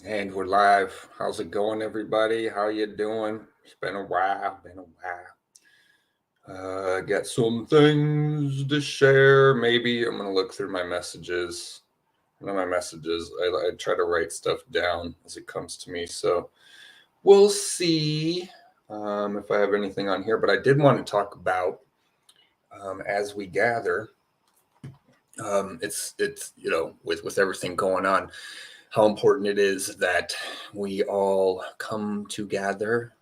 And we're live. How's it going, everybody? How you doing? It's been a while. Got some things to share. Maybe I'm gonna look through my messages. My messages. I try to write stuff down as it comes to me. So we'll see if I have anything on here. But I did want to talk about as we gather. It's with everything going on, how important it is that we all come together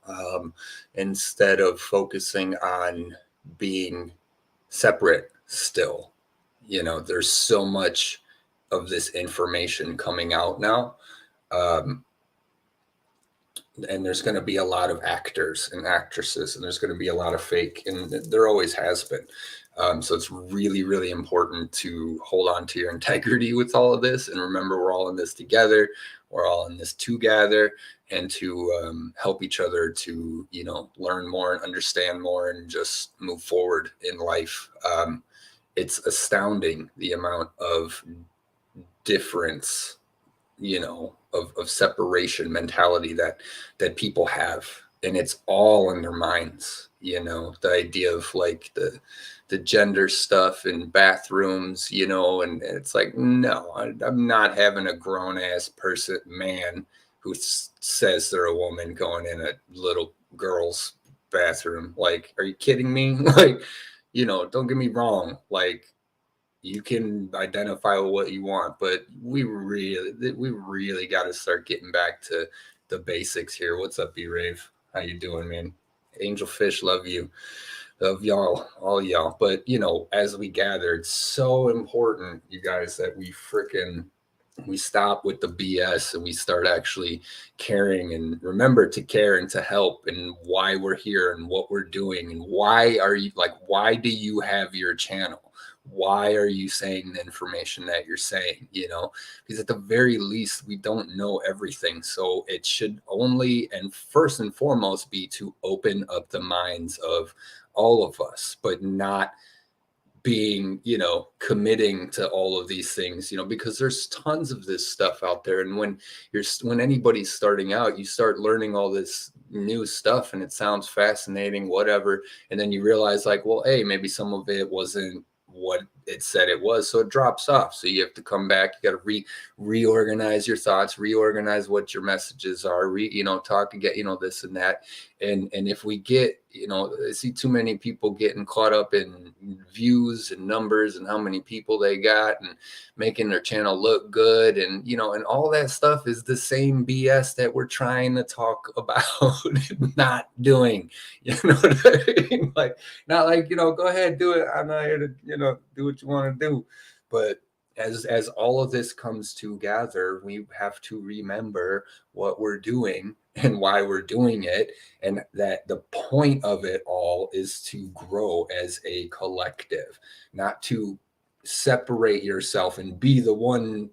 instead of focusing on being separate still. There's so much of this information coming out now. Um, and there's going to be a lot of actors and actresses, and there's going to be a lot of fake, and there always has been. So it's really, really important to hold on to your integrity with all of this, and remember we're all in this together. We're all in this together, and to help each other to learn more and understand more, and just move forward in life. It's astounding the amount of difference, of separation mentality that people have, and it's all in their minds. The idea of like the gender stuff in bathrooms, and it's like, no, I'm not having a grown ass person man who says they're a woman going in a little girl's bathroom. Like, are you kidding me? Like, don't get me wrong, like, you can identify with what you want, but we really got to start getting back to the basics here. What's up, B-Rave? How you doing, man? Angel Fish, love you. Love y'all, all y'all. But as we gather, it's so important, you guys, that we stop with the BS and we start actually caring, and remember to care and to help, and why we're here and what we're doing, and why do you have your channel? Why are you saying the information that you're saying? Because at the very least, we don't know everything. So it should only and first and foremost be to open up the minds of all of us, but not being committing to all of these things, because there's tons of this stuff out there. And when anybody's starting out, you start learning all this new stuff and it sounds fascinating, whatever, and then you realize, like, well, hey, maybe some of it wasn't what it said it was, so it drops off. So you have to come back. You got to reorganize your thoughts, reorganize what your messages are, talk to get this and that. And if we get, I see too many people getting caught up in views and numbers and how many people they got and making their channel look good, and and all that stuff is the same BS that we're trying to talk about and not doing. You know what I mean? Like, not like, go ahead, do it. I'm not here to do what you want to do. But as all of this comes together, we have to remember what we're doing and why we're doing it, and that the point of it all is to grow as a collective, not to separate yourself and be the one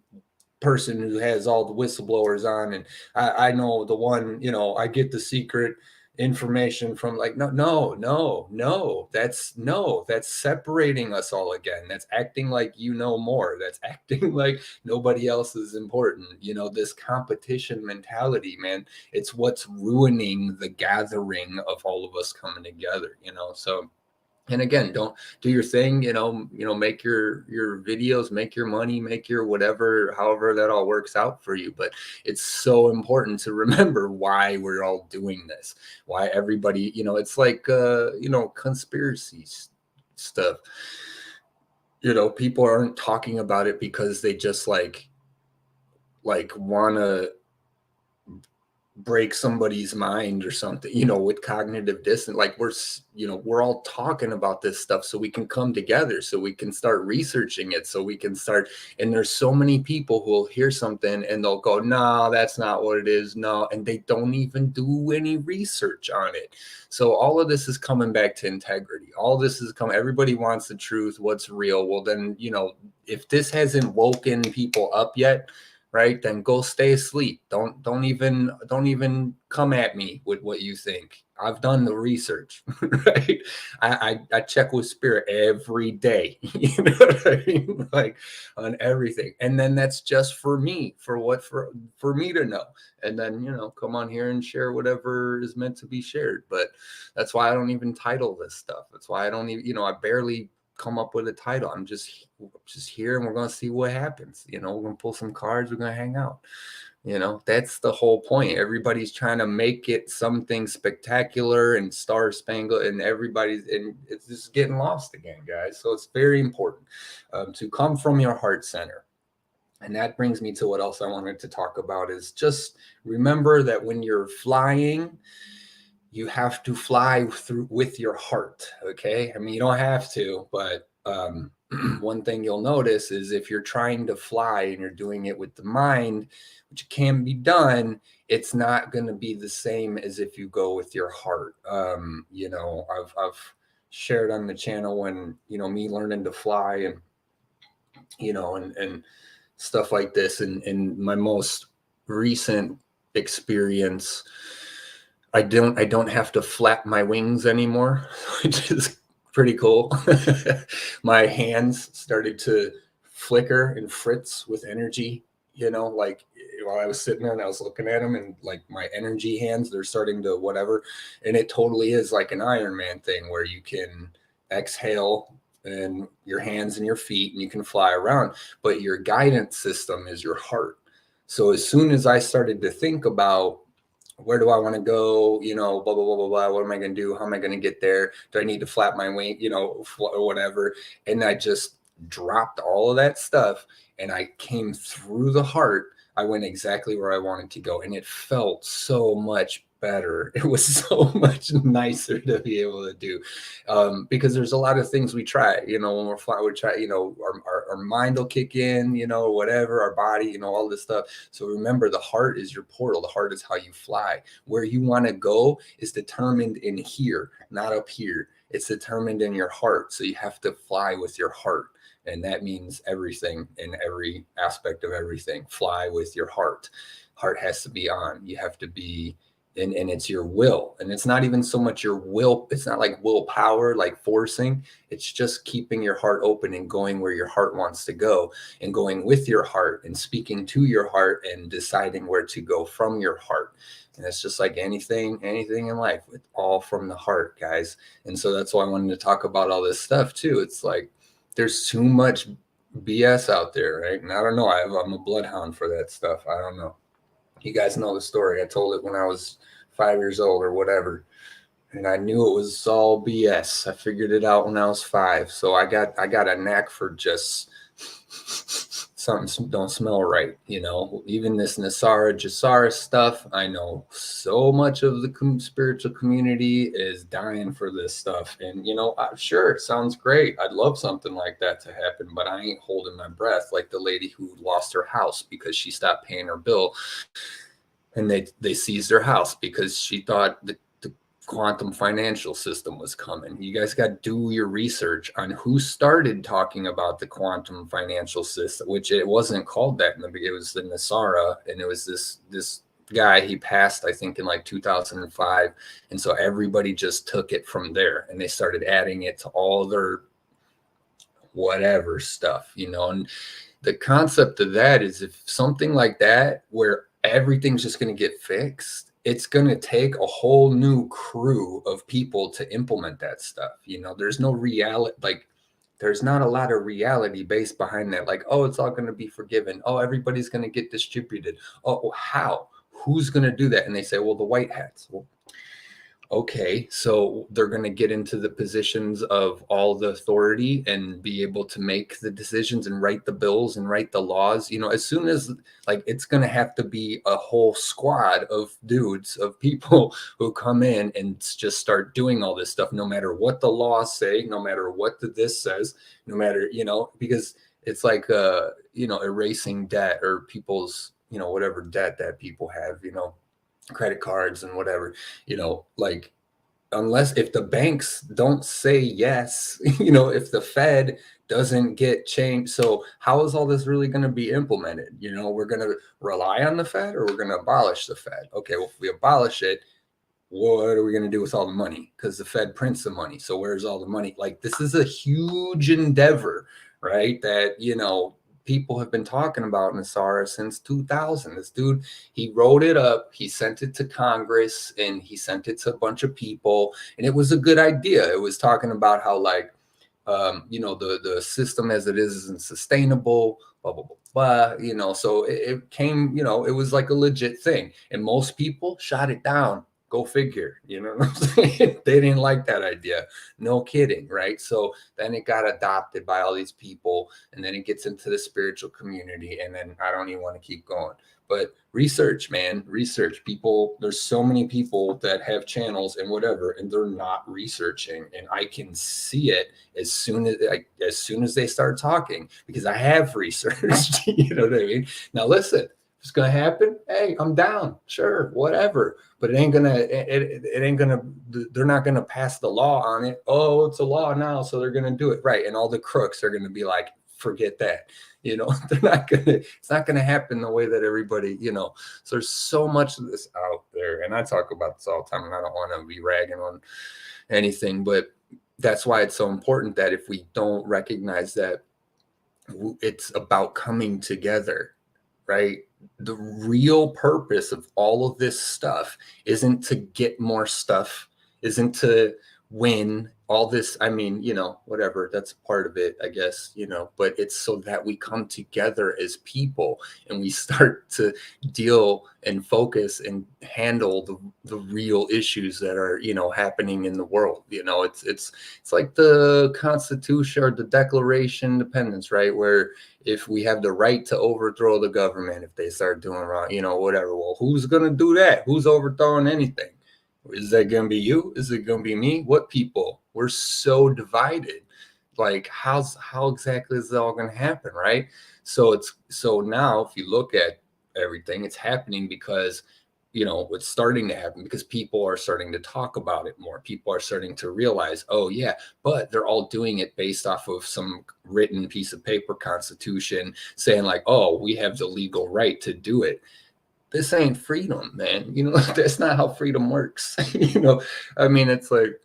person who has all the whistleblowers on, and I know the one, I get the secret information from. Like, no, that's separating us all again. That's acting like more. That's acting like nobody else is important. This competition mentality, man, it's what's ruining the gathering of all of us coming together. So, and again, don't do your thing, make your videos, make your money, make your whatever, however that all works out for you. But it's so important to remember why we're all doing this, why everybody, it's like conspiracy stuff. People aren't talking about it because they just like want to break somebody's mind or something, with cognitive dissonance. Like, we're all talking about this stuff so we can come together, so we can start researching it, so we can start. And there's so many people who will hear something and they'll go, no, that's not what it is. No. And they don't even do any research on it. So all of this is coming back to integrity. All this is coming. Everybody wants the truth. What's real? Well, then, if this hasn't woken people up yet, right, then go stay asleep. Don't even come at me with what you think. I've done the research, right? I check with spirit every day. You know what I mean? Like on everything. And then that's just for me, for me to know. And then, come on here and share whatever is meant to be shared. But that's why I don't even title this stuff. That's why I don't even, I barely come up with a title. I'm just here, and we're going to see what happens. We're going to pull some cards, we're going to hang out. That's the whole point. Everybody's trying to make it something spectacular and star spangled, and it's just getting lost again, guys. So it's very important to come from your heart center. And that brings me to what else I wanted to talk about is just remember that when you're flying, you have to fly through with your heart. Okay. I mean, you don't have to, but one thing you'll notice is if you're trying to fly and you're doing it with the mind, which can be done, it's not going to be the same as if you go with your heart. I've shared on the channel when, me learning to fly and, and stuff like this. And my most recent experience, I don't have to flap my wings anymore, which is pretty cool. My hands started to flicker and fritz with energy, like while I was sitting there and I was looking at them, and like my energy hands, they're starting to whatever. And it totally is like an Iron Man thing where you can exhale and your hands and your feet and you can fly around, but your guidance system is your heart. So as soon as I started to think about where do I want to go, blah, blah, blah, blah, blah. What am I going to do? How am I going to get there? Do I need to flap my wing, or whatever? And I just dropped all of that stuff and I came through the heart. I went exactly where I wanted to go. And it felt so much better. It was so much nicer to be able to do, because there's a lot of things we try, when we're flying, we try, our mind will kick in, whatever, our body, all this stuff. So remember, the heart is your portal. The heart is how you fly. Where you want to go is determined in here, not up here. It's determined in your heart. So you have to fly with your heart. And that means everything, in every aspect of everything. Fly with your heart. Heart has to be on. You have to be, and it's your will. And it's not even so much your will. It's not like willpower, like forcing. It's just keeping your heart open and going where your heart wants to go, and going with your heart and speaking to your heart and deciding where to go from your heart. And it's just like anything in life, it's all from the heart, guys. And so that's why I wanted to talk about all this stuff too. It's like, there's too much BS out there, right? And I don't know. I'm a bloodhound for that stuff. I don't know. You guys know the story. I told it when I was 5 years old or whatever. And I knew it was all BS. I figured it out when I was 5. So I got a knack for just something don't smell right, even this Nasara Jasara stuff. I know so much of the spiritual community is dying for this stuff. And, sure, it sounds great. I'd love something like that to happen, but I ain't holding my breath like the lady who lost her house because she stopped paying her bill. And they seized her house because she thought the quantum financial system was coming. You guys got to do your research on who started talking about the quantum financial system, which it wasn't called that in the beginning. It was the Nasara, and it was this guy. He passed, I think, in like 2005, and so everybody just took it from there, and they started adding it to all their whatever stuff, And the concept of that is, if something like that, where everything's just going to get fixed, it's going to take a whole new crew of people to implement that stuff. There's no reality, like there's not a lot of reality based behind that. Like, oh, it's all going to be forgiven. Oh, everybody's going to get distributed. Oh, how? Who's going to do that? And they say, well, the white hats. Well, okay, so they're going to get into the positions of all the authority and be able to make the decisions and write the bills and write the laws. As soon as, like, it's going to have to be a whole squad of dudes, of people who come in and just start doing all this stuff, no matter what the laws say, no matter what this says, no matter, because it's like, erasing debt, or people's, whatever debt that people have, credit cards and whatever, like, unless, if the banks don't say yes, if the Fed doesn't get changed, so how is all this really going to be implemented? We're going to rely on the Fed, or we're going to abolish the Fed? Okay, well, if we abolish it, what are we going to do with all the money? Because the Fed prints the money. So where's all the money? Like, this is a huge endeavor, right? That, people have been talking about NESARA since 2000. This dude, he wrote it up, he sent it to Congress, and he sent it to a bunch of people. And it was a good idea. It was talking about how, like, the system as it is isn't sustainable, blah, blah, blah, blah, so it came, it was like a legit thing. And most people shot it down. Go figure, you know what I'm saying? They didn't like that idea. No kidding, right? So then it got adopted by all these people, and then it gets into the spiritual community, and then I don't even want to keep going. But research, man, research. People, there's so many people that have channels and whatever, and they're not researching. And I can see it as soon as they start talking, because I have researched. You know what I mean? Now listen, if it's gonna happen, hey, I'm down. Sure, whatever. But it ain't gonna. It ain't gonna. They're not gonna pass the law on it. Oh, it's a law now, so they're gonna do it right. And all the crooks are gonna be like, forget that. They're not gonna. It's not gonna happen the way that everybody. So there's so much of this out there, and I talk about this all the time, and I don't want to be ragging on anything, but that's why it's so important that if we don't recognize that it's about coming together, right? The real purpose of all of this stuff isn't to get more stuff, isn't to win all this. I mean, whatever, that's part of it, I guess, but it's so that we come together as people and we start to deal and focus and handle the real issues that are, happening in the world. It's like the Constitution or the Declaration of Independence, right? Where if we have the right to overthrow the government, if they start doing wrong, whatever. Well, who's going to do that? Who's overthrowing anything? Is that going to be you? Is it going to be me? What people? We're so divided. Like, how exactly is that all going to happen, right? So now if you look at everything, it's happening because, it's starting to happen because people are starting to talk about it more. People are starting to realize, oh yeah, but they're all doing it based off of some written piece of paper constitution saying like, oh, we have the legal right to do it. This ain't freedom, man. That's not how freedom works. I mean, it's like,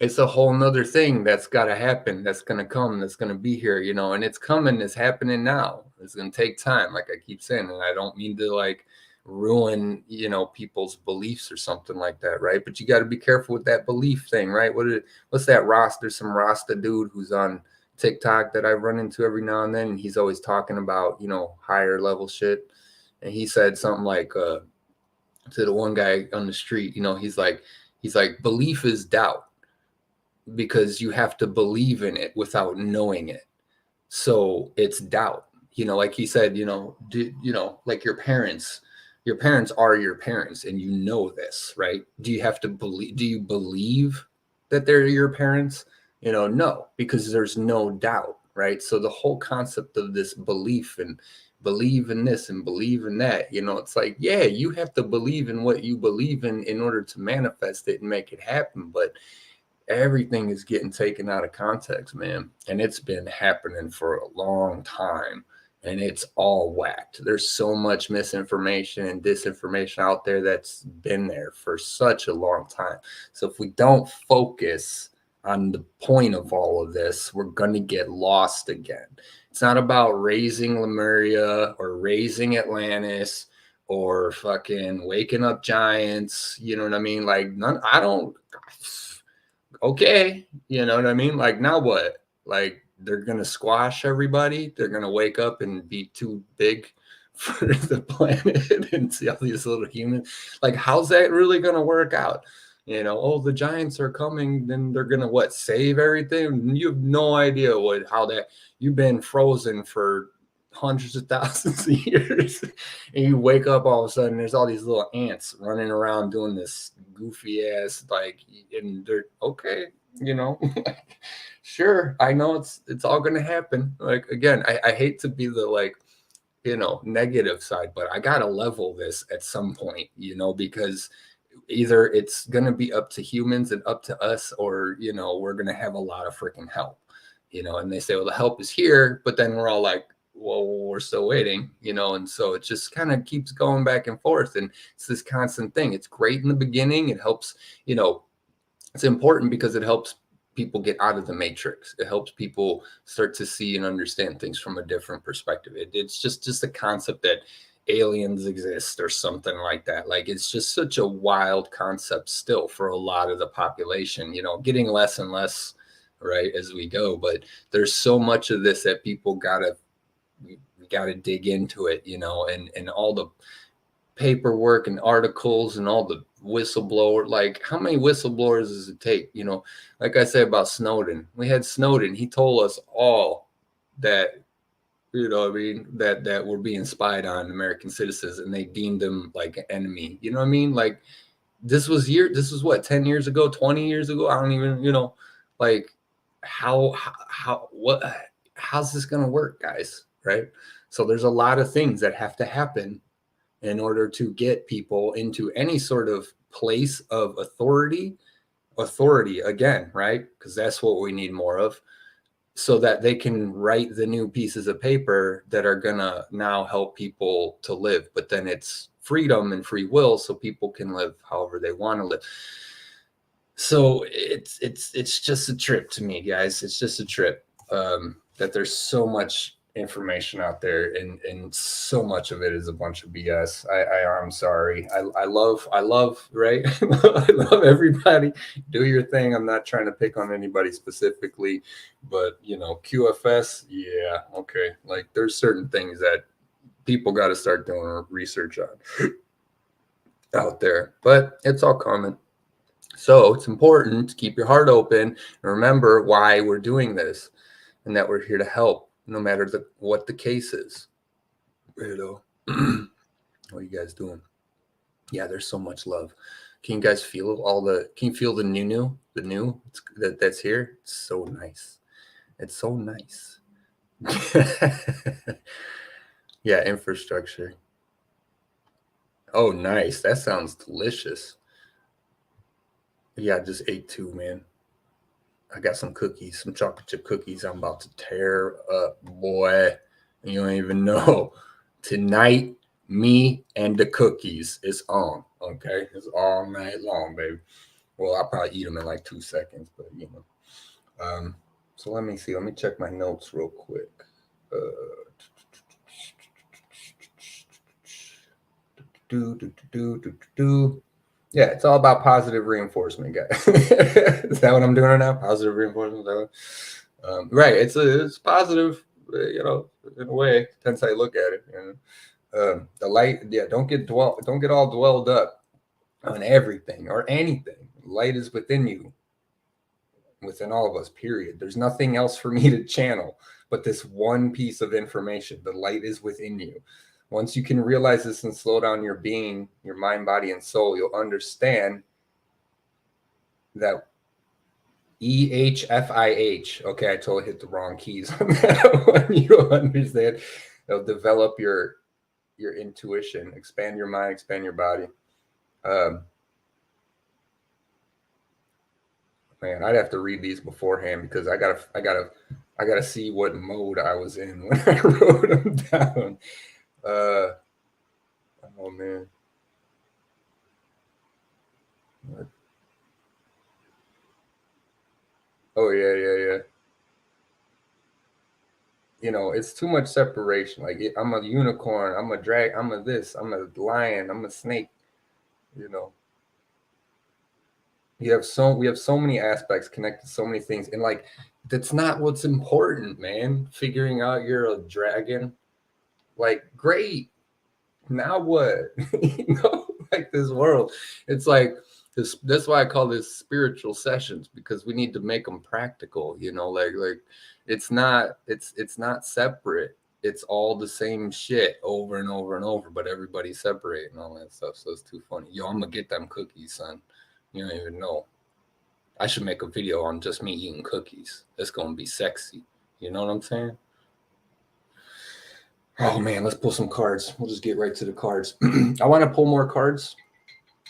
it's a whole nother thing that's got to happen. That's going to come. That's going to be here, and it's coming. It's happening now. It's going to take time. Like I keep saying, and I don't mean to like ruin, people's beliefs or something like that. Right. But you got to be careful with that belief thing, right? What's that Rasta? There's some Rasta dude who's on TikTok that I run into every now and then. And he's always talking about, higher level shit. And he said something like to the one guy on the street, he's like, belief is doubt, because you have to believe in it without knowing it. So it's doubt, like he said, like your parents are your parents, and this, right? Do you believe that they're your parents? No, because there's no doubt, right? So the whole concept of this belief and believe in this and believe in that, it's like, yeah, you have to believe in what you believe in order to manifest it and make it happen. But everything is getting taken out of context, man. And it's been happening for a long time, and it's all whacked. There's so much misinformation and disinformation out there that's been there for such a long time. So if we don't focus on the point of all of this, we're going to get lost again. It's not about raising Lemuria or raising Atlantis or fucking waking up giants. You know what I mean? Like, okay. You know what I mean? Like, now what? Like, they're going to squash everybody. They're going to wake up and be too big for the planet and see all these little humans. Like, how's that really going to work out? Oh, the giants are coming, then they're gonna save everything? You have no idea how that you've been frozen for hundreds of thousands of years, and you wake up all of a sudden, there's all these little ants running around doing this goofy ass, like, and they're okay, sure, I know it's all gonna happen. Like, again, I hate to be the like, negative side, but I gotta level this at some point, because either it's going to be up to humans and up to us, or, we're going to have a lot of freaking help, and they say, well, the help is here, but then we're all like, well, we're still waiting, and so it just kind of keeps going back and forth. And it's this constant thing. It's great in the beginning. It helps, it's important because it helps people get out of the matrix. It helps people start to see and understand things from a different perspective. It's just a concept that aliens exist or something like that. Like, it's just such a wild concept still for a lot of the population, getting less and less right as we go. But there's so much of this that people we gotta dig into it, and all the paperwork and articles and all the whistleblower, like, how many whistleblowers does it take? Like I said about Snowden, we had Snowden. He told us all that, that we're being spied on American citizens, and they deemed them like an enemy. You know what I mean? Like, this was what, 10 years ago, 20 years ago? I don't even, like, how's this going to work, guys? Right? So there's a lot of things that have to happen in order to get people into any sort of place of authority again, right? Because that's what we need more of, so that they can write the new pieces of paper that are gonna now help people to live. But then it's freedom and free will, so people can live however they want to live. So it's just a trip to me, guys. It's just a trip, that there's so much information out there, and so much of it is a bunch of BS. I'm sorry. I love right. I love everybody. Do your thing. I'm not trying to pick on anybody specifically, but QFS, yeah, okay. Like, there's certain things that people got to start doing research on out there, but it's all coming. So it's important to keep your heart open and remember why we're doing this, and that we're here to help, no matter what the case is. What are you guys doing? Yeah, there's so much love. Can you guys feel can you feel the new that's here? It's so nice. It's so nice. Yeah, infrastructure. Oh, nice. That sounds delicious. Yeah, I just ate 2, man. I got some cookies, some chocolate chip cookies I'm about to tear up, boy. You don't even know. Tonight, me and the cookies is on, okay? It's all night long, baby. Well, I'll probably eat them in like 2 seconds, but so let me see. Let me check my notes real quick. Yeah, it's all about positive reinforcement, guys. Is that what I'm doing right now? Positive reinforcement. Right. It's positive, in a way. Depends how you look at it. The light. Yeah. Don't get all dwelled up on everything or anything. Light is within you, within all of us. Period. There's nothing else for me to channel but this one piece of information. The light is within you. Once you can realize this and slow down your being, your mind, body, and soul, you'll understand that EHFIH. Okay, I totally hit the wrong keys on that one. You'll understand. It'll develop your intuition, expand your mind, expand your body. Man, I'd have to read these beforehand because I gotta see what mode I was in when I wrote them down. Oh man. What? Oh yeah. It's too much separation. Like, I'm a unicorn, I'm a drag, I'm a this, I'm a lion, I'm a snake. We have so many aspects connected, so many things, and like, that's not what's important, man. Figuring out you're a dragon, like, great. Now what? Like, this world, it's like this. That's why I call this spiritual sessions, because we need to make them practical. Like it's not separate. It's all the same shit over and over and over, but everybody's separate and all that stuff. So it's too funny. Yo, I'm gonna get them cookies, son. You don't even know. I should make a video on just me eating cookies. It's gonna be sexy. You know what I'm saying? Oh man, let's pull some cards. We'll just get right to the cards. I want to pull more cards.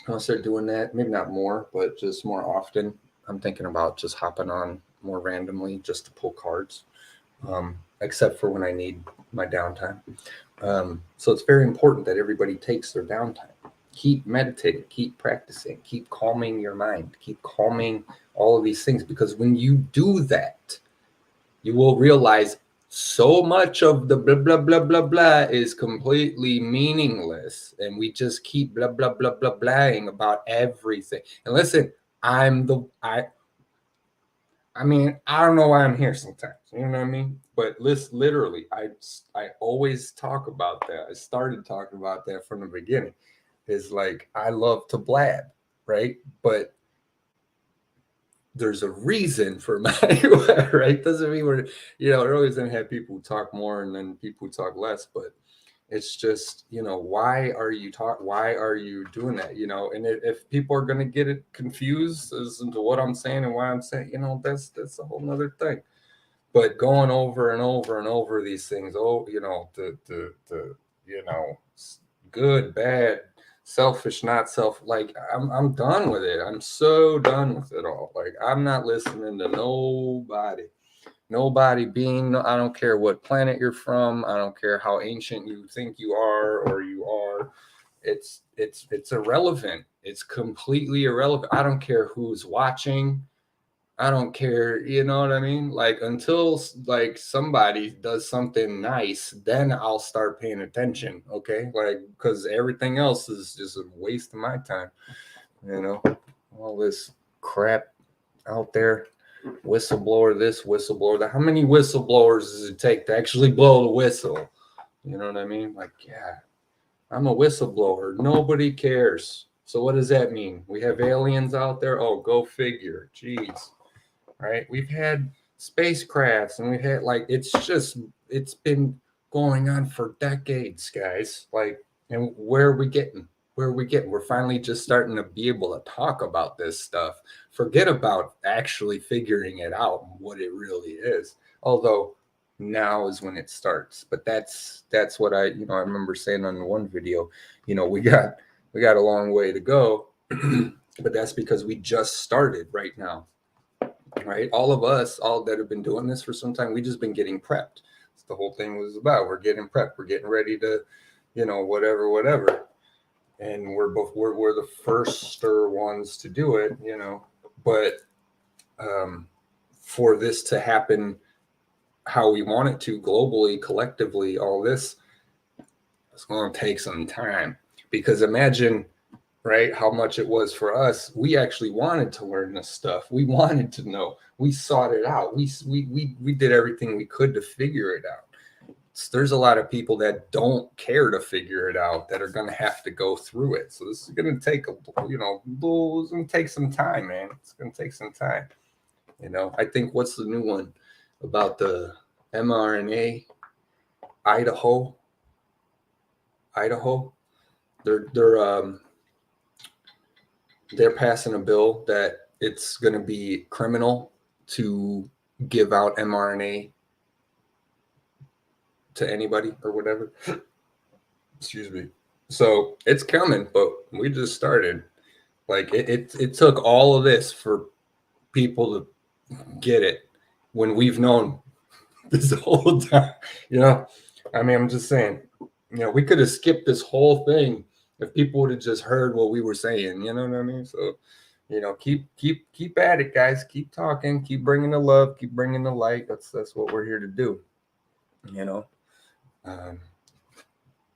I'll start doing that. Maybe not more, but just more often. I'm thinking about just hopping on more randomly just to pull cards. except for when I need my downtime. So it's very important that everybody takes their downtime. Keep meditating, keep practicing, keep calming your mind, keep calming all of these things, because when you do that, you will realize so much of the blah blah blah blah blah is completely meaningless, and we just keep blah blah blah blah blahing about everything. And listen, I'm the I mean, I don't know why I'm here sometimes. You know what I mean? But literally, I always talk about that. I started talking about that from the beginning. Is like I love to blab, right? But there's a reason for my right. Doesn't mean we're we're always gonna have people who talk more and then people who talk less, but it's just why are you why are you doing that, and if people are going to get it confused as into what I'm saying and why I'm saying, that's a whole nother thing. But going over and over and over these things, the good, bad, selfish, not self, like I'm done with it. I'm so done with it all. Like I'm not listening to nobody being, I don't care what planet you're from, I don't care how ancient you think you are or you are. It's irrelevant. It's completely irrelevant. I don't care who's watching. I don't care, you know what I mean? Like until like somebody does something nice, then I'll start paying attention, okay? Like cuz everything else is just a waste of my time, you know? All this crap out there, whistleblower this, whistleblower that. How many whistleblowers does it take to actually blow the whistle? You know what I mean? Like, yeah, I'm a whistleblower. Nobody cares. So what does that mean? We have aliens out there? Oh, go figure. Jeez. Right? We've had spacecrafts and we've had it's been going on for decades, guys. Like, and where are we getting? Where are we getting? We're finally just starting to be able to talk about this stuff. Forget about actually figuring it out and what it really is. Although now is when it starts. But that's what I remember saying on one video. We got a long way to go, but that's because we just started right now. Right? All of us, all that have been doing this for some time, we just been getting prepped. That's the whole thing was about. We're getting prepped. We're getting ready to, whatever. And we're the firster ones to do it, But for this to happen how we want it to globally, collectively, all this, it's going to take some time. Because imagine, right, how much it was for us. We actually wanted to learn this stuff. We wanted to know. We sought it out. We did everything we could to figure it out. There's a lot of people that don't care to figure it out that are going to have to go through it. So this is going to take it's going to take some time, man. It's going to take some time. I think what's the new one about the mRNA? Idaho. They're passing a bill that it's going to be criminal to give out mRNA to anybody or whatever. Excuse me. So it's coming, but we just started. Like it took all of this for people to get it when we've known this whole time. I mean, I'm just saying, we could have skipped this whole thing if people would have just heard what we were saying. You know what I mean? So, keep at it, guys. Keep talking. Keep bringing the love. Keep bringing the light. That's what we're here to do.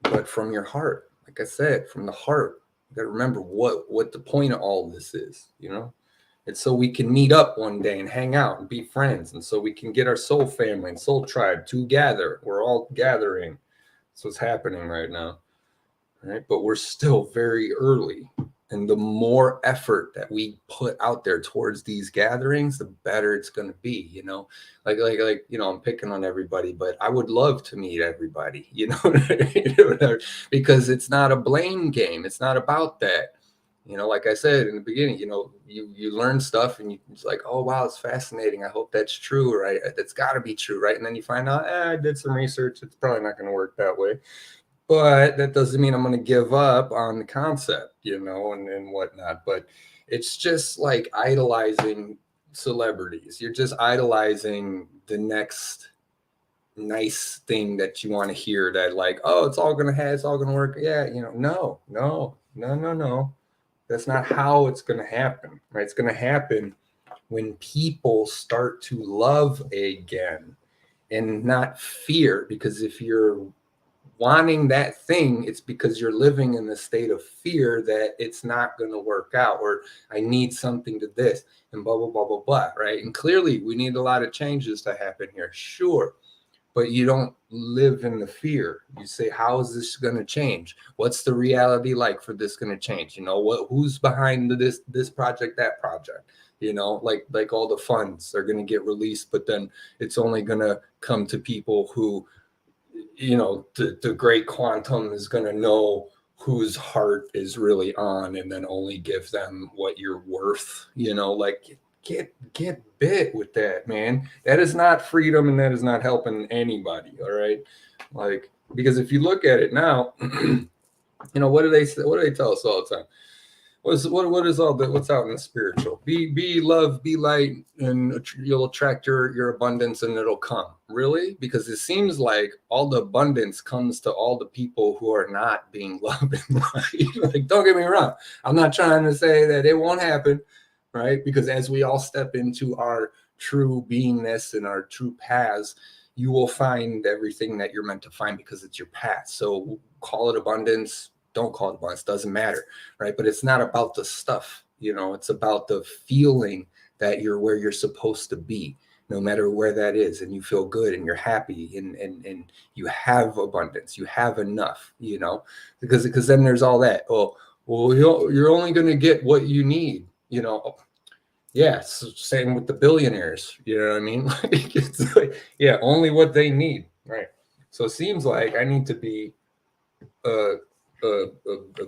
But from your heart, like I said, from the heart, you got to remember what the point of all of this is. It's so we can meet up one day and hang out and be friends, and so we can get our soul family and soul tribe together. We're all gathering. That's what's happening right now, right? But we're still very early, and the more effort that we put out there towards these gatherings, the better it's going to be. I'm picking on everybody, but I would love to meet everybody. Because it's not a blame game. It's not about that. Like I said in the beginning, you learn stuff and it's like, oh, wow, it's fascinating. I hope that's true, right? That's got to be true, right? And then you find out, I did some research. It's probably not going to work that way. But that doesn't mean I'm going to give up on the concept, and whatnot. But it's just like idolizing celebrities. You're just idolizing the next nice thing that you want to hear, that like, oh, it's all gonna work. Yeah, no. That's not how it's gonna happen, right? It's gonna happen when people start to love again and not fear. Because if you're wanting that thing, it's because you're living in the state of fear that it's not going to work out, or I need something to this, and blah, blah, blah, blah, blah, right? And clearly we need a lot of changes to happen here, sure. But you don't live in the fear. You say, how is this going to change? What's the reality like for this going to change? Who's behind this project, that project? Like all the funds are going to get released, but then it's only going to come to people who, the great quantum is going to know whose heart is really on, and then only give them what you're worth. Like, get bit with that, man. That is not freedom, and that is not helping anybody. All right. Like, because if you look at it now, what do they say? What do they tell us all the time? What is all that? What's out in the spiritual? Be love, be light, and you'll attract your abundance, and it'll come. Really? Because it seems like all the abundance comes to all the people who are not being loved and light. Like, don't get me wrong. I'm not trying to say that it won't happen, right? Because as we all step into our true beingness and our true paths, you will find everything that you're meant to find, because it's your path. So call it abundance. Don't call it abundance, doesn't matter, right? But it's not about the stuff, it's about the feeling that you're where you're supposed to be, no matter where that is, and you feel good and you're happy, and you have abundance, you have enough, because then there's all that, well, you're only going to get what you need, yeah, same with the billionaires, you know what I mean? Like, it's like, yeah, only what they need, right? So it seems like I need to be a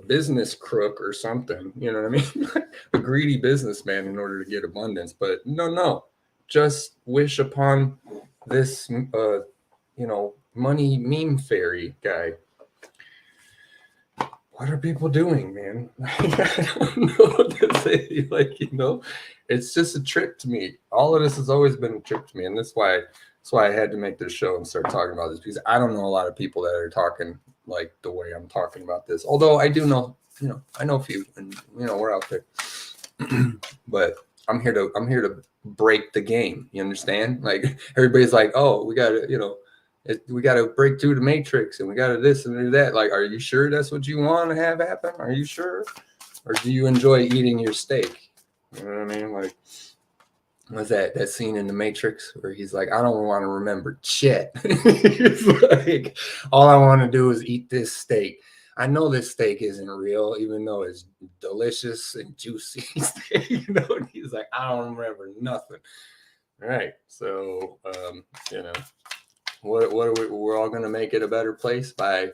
business crook or something, you know what I mean? A greedy businessman in order to get abundance. But no, just wish upon this, money meme fairy guy. What are people doing, man? I don't know what to say. Like, it's just a trick to me. All of this has always been a trick to me, and that's why I had to make this show and start talking about this, because I don't know a lot of people that are talking like the way I'm talking about this. Although I do know, I know a few, and we're out there. But I'm here to break the game. You understand? Like, everybody's like, oh, we got to, we got to break through the matrix, and we got to this and do that. Like, are you sure that's what you want to have happen? Are you sure? Or do you enjoy eating your steak? You know what I mean? Like, what's that scene in the Matrix where he's like, I don't want to remember shit. It's like, all I want to do is eat this steak. I know this steak isn't real, even though it's delicious and juicy. And he's like, I don't remember nothing. All right. So, what are we're all going to make it a better place by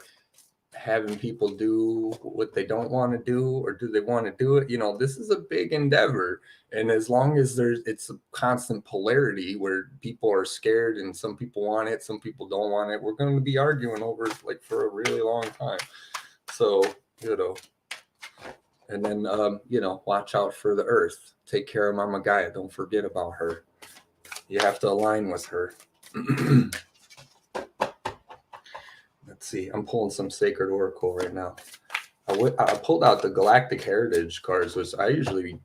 having people do what they don't want to do, or do they want to do it? This is a big endeavor, and as long as it's a constant polarity where people are scared and some people want it, some people don't want it, we're going to be arguing over it like for a really long time. So, and then watch out for the earth, take care of Mama Gaia, don't forget about her, you have to align with her. Let's see. I'm pulling some Sacred Oracle right now. I pulled out the Galactic Heritage cards, which I usually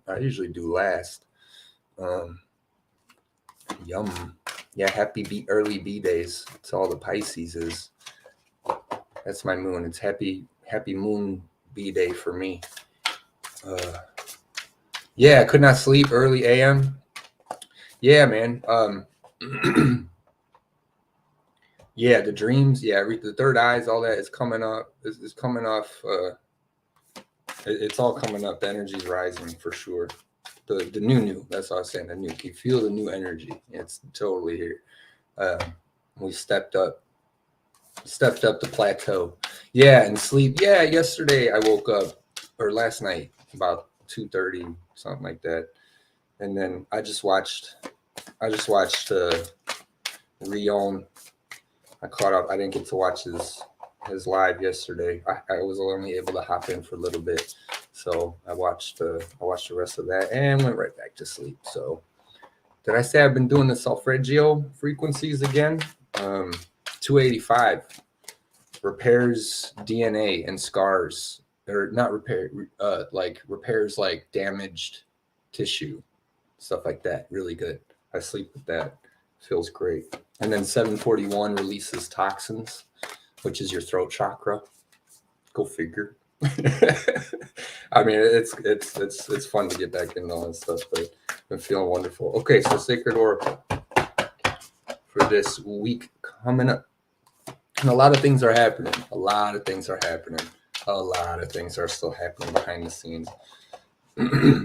do last. Yum. Yeah, happy early B days. It's all the Pisces is. That's my moon. It's happy moon B day for me. Yeah, I could not sleep early AM. Yeah, man. Yeah, the dreams. Yeah, the third eyes, all that is coming up. It's coming off. It's all coming up. The energy's rising for sure. The new. That's what I was saying. The new. You feel the new energy. It's totally here. We stepped up the plateau. Yeah, and sleep. Yeah, yesterday I woke up, or last night about 2:30, something like that, and then I just watched Rion. I caught up. I didn't get to watch his live yesterday. I was only able to hop in for a little bit, so I watched the rest of that and went right back to sleep. So, did I say I've been doing the solfeggio frequencies again? 285 repairs DNA and scars, or not repair, like repairs like damaged tissue, stuff like that. Really good. I sleep with that. Feels great. And then 741 releases toxins, which is your throat chakra. Go figure. I mean, it's fun to get back into all that stuff, but I'm feeling wonderful. Okay, so Sacred Oracle for this week coming up. And a lot of things are happening. A lot of things are happening. A lot of things are still happening behind the scenes.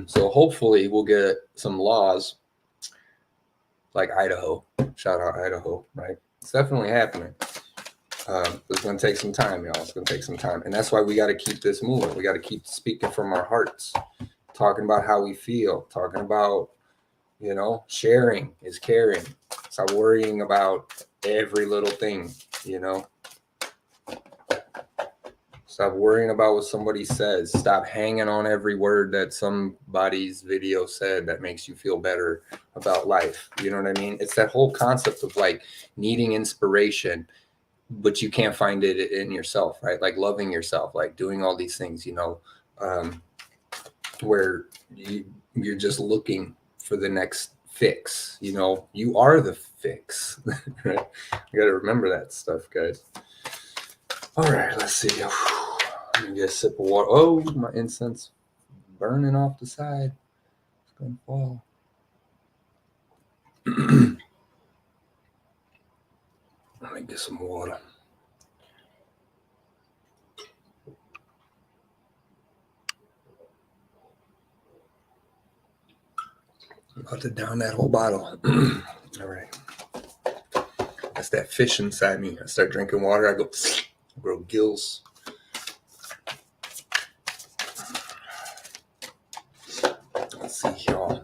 So hopefully we'll get some laws like Idaho. Shout out Idaho, right? It's definitely happening. It's going to take some time, y'all. It's going to take some time. And that's why we got to keep this moving. We got to keep speaking from our hearts, talking about how we feel, talking about, you know, sharing is caring. Stop worrying about every little thing, you know. Stop worrying about what somebody says. Stop hanging on every word that somebody's video said that makes you feel better about life. You know what I mean? It's that whole concept of like needing inspiration, but you can't find it in yourself, right? Like loving yourself, like doing all these things, you know, where you're just looking for the next fix. You know, you are the fix, right? You got to remember that stuff, guys. All right, let's see. Let me get a sip of water. Oh, my incense burning off the side. It's going to fall. Let me get some water. I'm about to down that whole bottle. All right. That's that fish inside me. I start drinking water. I go, grow gills. Let's see, y'all.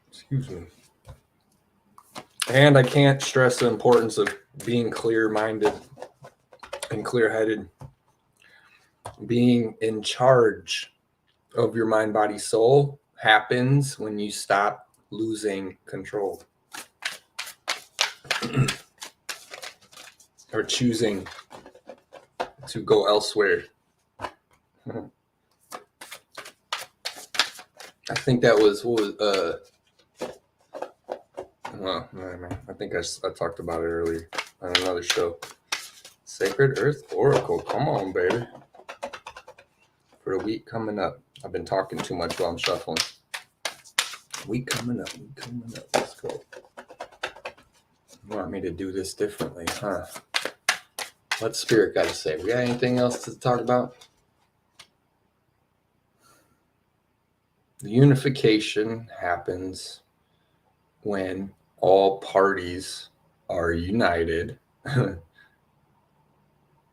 Excuse me. And I can't stress the importance of being clear-minded and clear-headed. Being in charge of your mind, body, soul happens when you stop losing control or choosing to go elsewhere. I think that was well, I think I talked about it earlier on another show. Sacred Earth Oracle. Come on, baby. For the week coming up. I've been talking too much while I'm shuffling. Week coming up. Let's go. You want me to do this differently, huh? What's Spirit got to say? We got anything else to talk about? The unification happens when all parties are united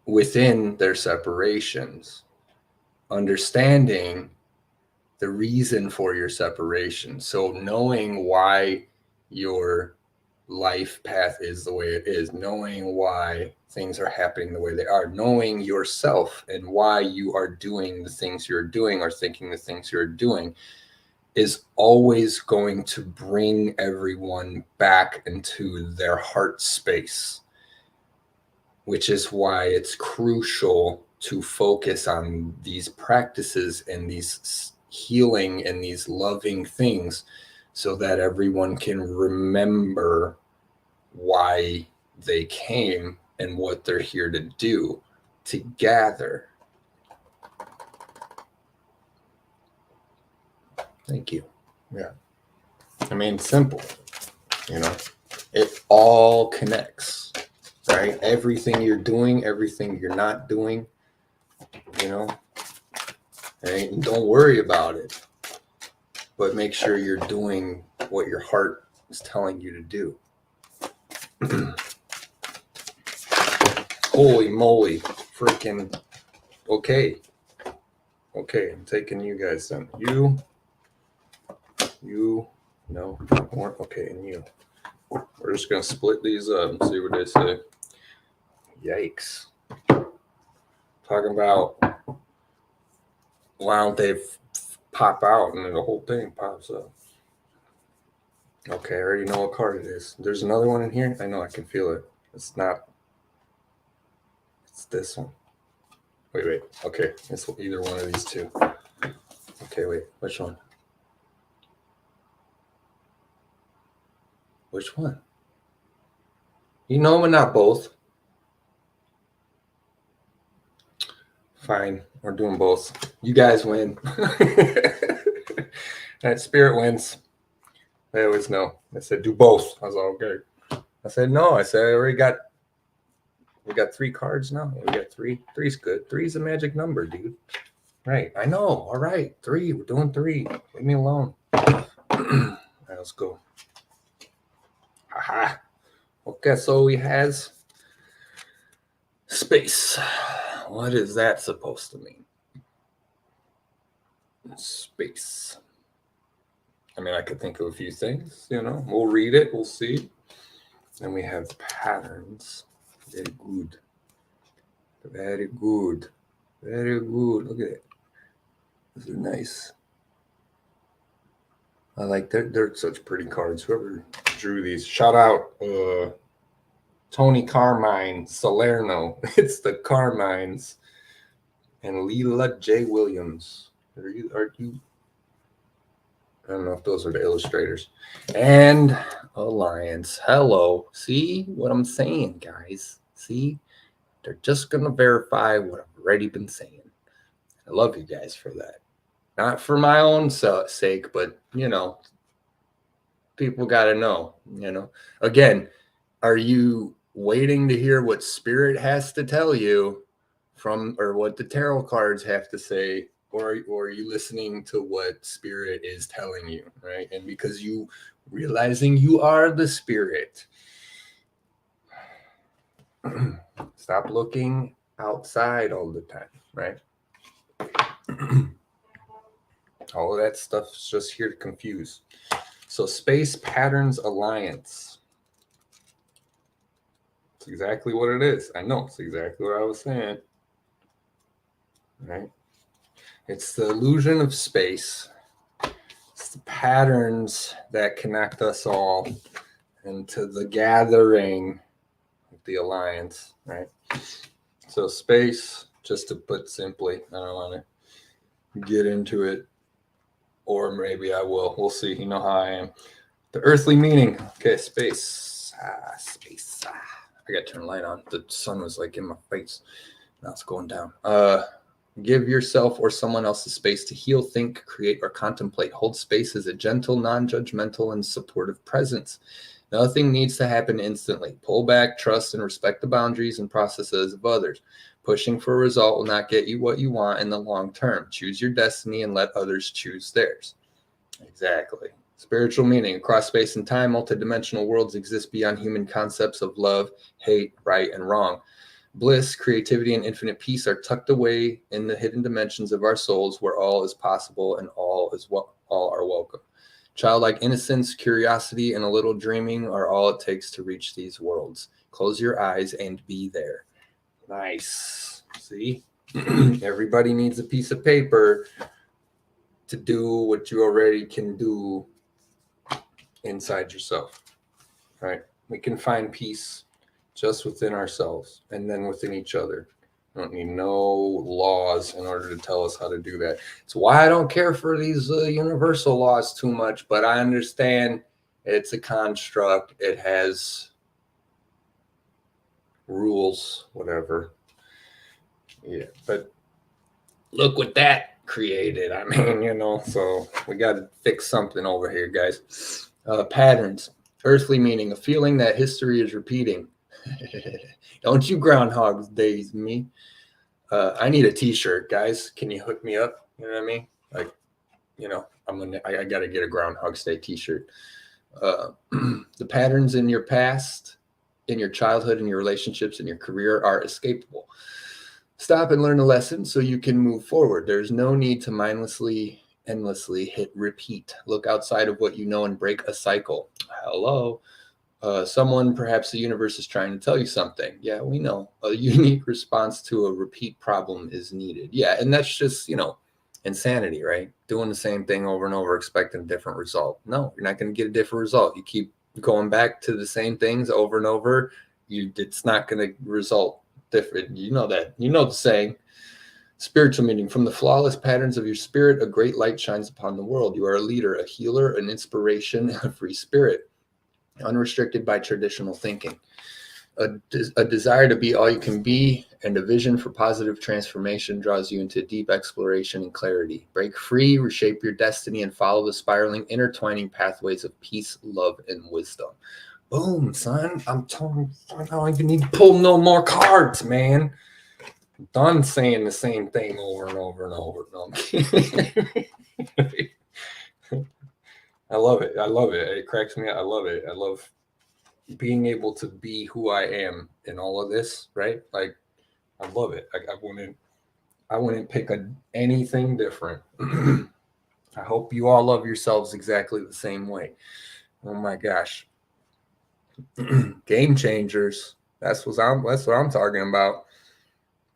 within their separations, understanding the reason for your separation. So knowing why your life path is the way it is, knowing why things are happening the way they are, knowing yourself and why you are doing the things you're doing or thinking the things you're doing is always going to bring everyone back into their heart space, which is why it's crucial to focus on these practices and these healing and these loving things so that everyone can remember why they came and what they're here to do together. Thank you. Yeah. I mean, simple, you know, it all connects, right? Everything you're doing, everything you're not doing, you know, and don't worry about it, but make sure you're doing what your heart is telling you to do. Holy moly, freaking, okay, I'm taking you guys then. You, no, okay, and you. We're just going to split these up and see what they say. Yikes. Talking about why don't they pop out and then the whole thing pops up. Okay, I already know what card it is. There's another one in here. I know, I can feel it. It's not. It's this one. Wait. Okay, it's either one of these two. Okay, wait. Which one? Which one? You know, but not both. Fine, we're doing both. You guys win. That spirit wins. I always know. I said do both. I was all okay. I said no. I said I already got. We got 3 cards now. We got 3. 3's good. 3's a magic number, dude. Right. I know. All right. 3. We're doing 3. Leave me alone. All right, let's go. Aha. Okay, so he has space. What is that supposed to mean? Space. I mean, I could think of a few things, you know. We'll read it. We'll see. And we have patterns. Very good. Very good. Very good. Look at it. These are nice. I like they're such pretty cards. Whoever drew these. Shout out Tony Carmine Salerno. It's the Carmines. And Leela J. Williams. Are you? I don't know if those are the illustrators. And Alliance. Hello. See what I'm saying, guys? See? They're just going to verify what I've already been saying. I love you guys for that. Not for my own sake, but, you know, people got to know, you know. Again, are you waiting to hear what Spirit has to tell you from, or what the tarot cards have to say? Or are you listening to what Spirit is telling you, right? And because you realizing you are the Spirit, stop looking outside all the time, right? All of that stuff is just here to confuse. So Space Patterns Alliance. It's exactly what it is. I know, it's exactly what I was saying. Right? It's the illusion of space. It's the patterns that connect us all into the gathering of the alliance, right? So space, just to put simply, I don't want to get into it, or maybe I will. We'll see. You know how I am. The earthly meaning. Okay, space. Space. I got to turn the light on. The sun was like in my face. Now it's going down. Give yourself or someone else the space to heal, think, create, or contemplate. Hold space as a gentle, non-judgmental, and supportive presence. Nothing needs to happen instantly. Pull back, trust, and respect the boundaries and processes of others. Pushing for a result will not get you what you want in the long term. Choose your destiny and let others choose theirs. Exactly. Spiritual meaning. Across space and time, multidimensional worlds exist beyond human concepts of love, hate, right, and wrong. Bliss, creativity, and infinite peace are tucked away in the hidden dimensions of our souls, where all is possible and all are welcome. Childlike innocence, curiosity, and a little dreaming are all it takes to reach these worlds. Close your eyes and be there. Nice. See? Everybody needs a piece of paper to do what you already can do inside yourself. Right? We can find peace just within ourselves and then within each other. We don't need no laws in order to tell us how to do that. It's why I don't care for these universal laws too much, but I understand it's a construct. It has rules, whatever. Yeah, but look what that created. I mean, you know, so we got to fix something over here, guys. Patterns, earthly meaning, a feeling that history is repeating. Don't you Groundhog's Days me. I need a t-shirt, guys. Can you hook me up? You know what I mean? Like, you know, I gotta get a Groundhog's Day t-shirt. The patterns in your past, in your childhood, in your relationships, in your career are escapable. Stop and learn a lesson so you can move forward. There's no need to mindlessly, endlessly hit repeat. Look outside of what you know and break a cycle. Hello. Someone, perhaps the universe is trying to tell you something. Yeah, we know a unique response to a repeat problem is needed. Yeah, and that's just, insanity, right? Doing the same thing over and over, expecting a different result. No, you're not going to get a different result. You keep going back to the same things over and over. It's not going to result different. You know that. You know the saying. Spiritual meaning: from the flawless patterns of your spirit, a great light shines upon the world. You are a leader, a healer, an inspiration, a free spirit, unrestricted by traditional thinking. A desire to be all you can be and a vision for positive transformation draws you into deep exploration and clarity. Break free, reshape your destiny, and follow the spiraling, intertwining pathways of peace, love, and wisdom. Boom, son. I'm telling you, I don't even need to pull no more cards, man. I'm done saying the same thing over and over and over. No, I love it. I love it. It cracks me up. I love it. I love being able to be who I am in all of this, right? Like, I love it. I wouldn't pick anything different. I hope you all love yourselves exactly the same way. Oh my gosh. Game changers. That's what I'm talking about.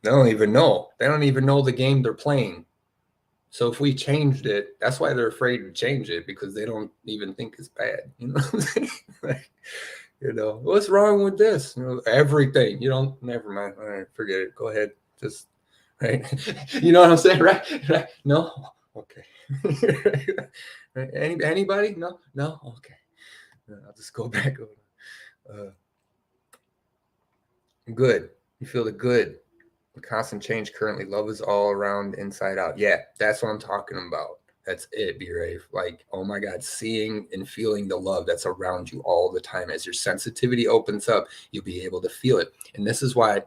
They don't even know. They don't even know the game they're playing. So if we changed it, that's why they're afraid to change it, because they don't even think it's bad. You know what I'm saying? Like, what's wrong with this? Everything. Never mind. All right, forget it. Go ahead. Just, right. You know what I'm saying? Right? No? Okay. Right. Anybody? No? Okay. I'll just go back over. Good. You feel the good. The constant change currently. Love is all around, inside out. Yeah, that's what I'm talking about. That's it, B-Rave. Like, oh my God, seeing and feeling the love that's around you all the time. As your sensitivity opens up, you'll be able to feel it. And this is why,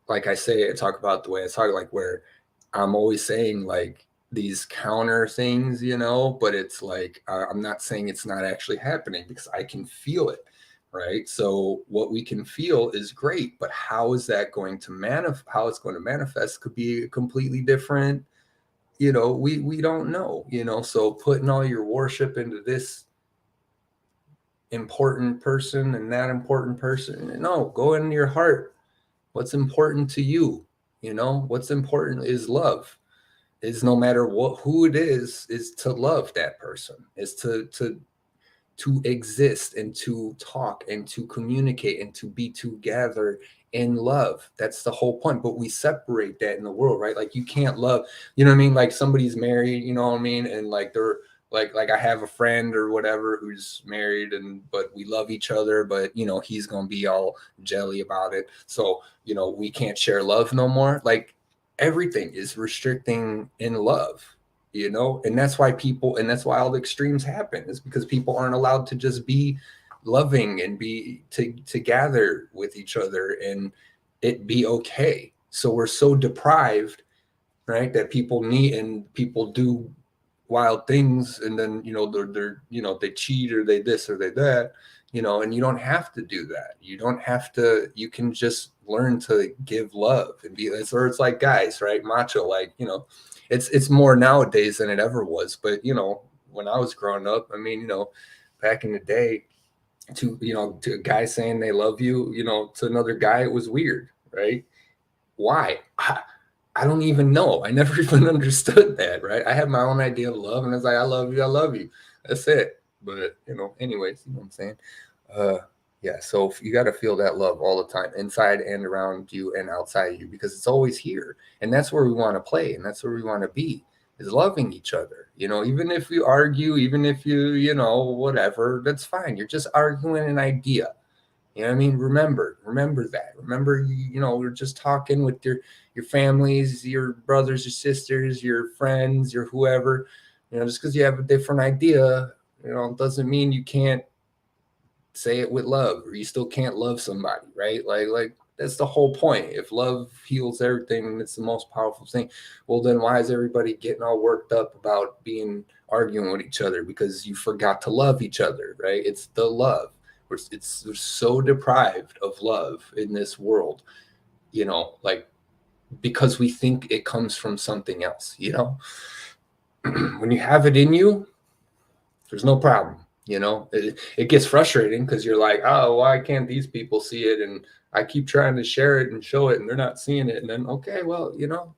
like I say, I talk about the way I talk, like where I'm always saying like these counter things, but it's like, I'm not saying it's not actually happening, because I can feel it. Right. So what we can feel is great, but how is that going to how it's going to manifest could be completely different. We don't know, so putting all your worship into this important person and that important person, no, go into your heart. What's important to you? What's important is love. Is no matter who it is to love that person, is to exist and to talk and to communicate and to be together in love. That's the whole point. But we separate that in the world, right? Like, you can't love, you know what I mean? Like, somebody's married, you know what I mean? And like, they're like I have a friend or whatever who's married, but we love each other, but he's gonna be all jelly about it. So, we can't share love no more. Like, everything is restricting in love. And that's why all the extremes happen, is because people aren't allowed to just be loving and be together with each other and it be okay. So we're so deprived, right, that people do wild things, and then they're they cheat, or they this or they that, and you don't have to do that. You can just learn to give love and be, or it's like guys, right, macho, like, it's more nowadays than it ever was. But when I was growing up, I mean, back in the day, to a guy saying they love you, to another guy, it was weird, right? Why? I don't even know. I never even understood that, right? I had my own idea of love, and it's like, I love you. That's it. But anyways, you know what I'm saying? Yeah, so you got to feel that love all the time, inside and around you and outside you, because it's always here. And that's where we want to play, and that's where we want to be, is loving each other. Even if you argue, even if you whatever, that's fine. You're just arguing an idea. You know what I mean? Remember that. Remember, we're just talking with your families, your brothers, your sisters, your friends, your whoever. Just because you have a different idea, doesn't mean you can't say it with love, or you still can't love somebody, right? Like that's the whole point. If love heals everything and it's the most powerful thing, well, then why is everybody getting all worked up about arguing with each other? Because you forgot to love each other, right? It's the love. We're so deprived of love in this world, like, because we think it comes from something else. When you have it in you, there's no problem. It gets frustrating because you're like, oh, why can't these people see it? And I keep trying to share it and show it, and they're not seeing it. And then, okay, well,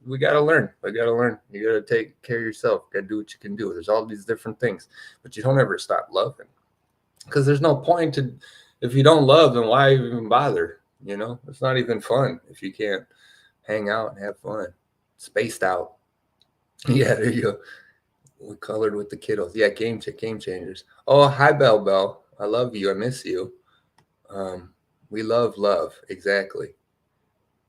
we got to learn. You got to take care of yourself. Got to do what you can do. There's all these different things, but you don't ever stop loving, because there's no point to, if you don't love, then why even bother? It's not even fun if you can't hang out and have fun. Spaced out. Yeah, there you go. We colored with the kiddos. Yeah, game changers. Oh, hi, Bell. I love you. I miss you. We love love. Exactly.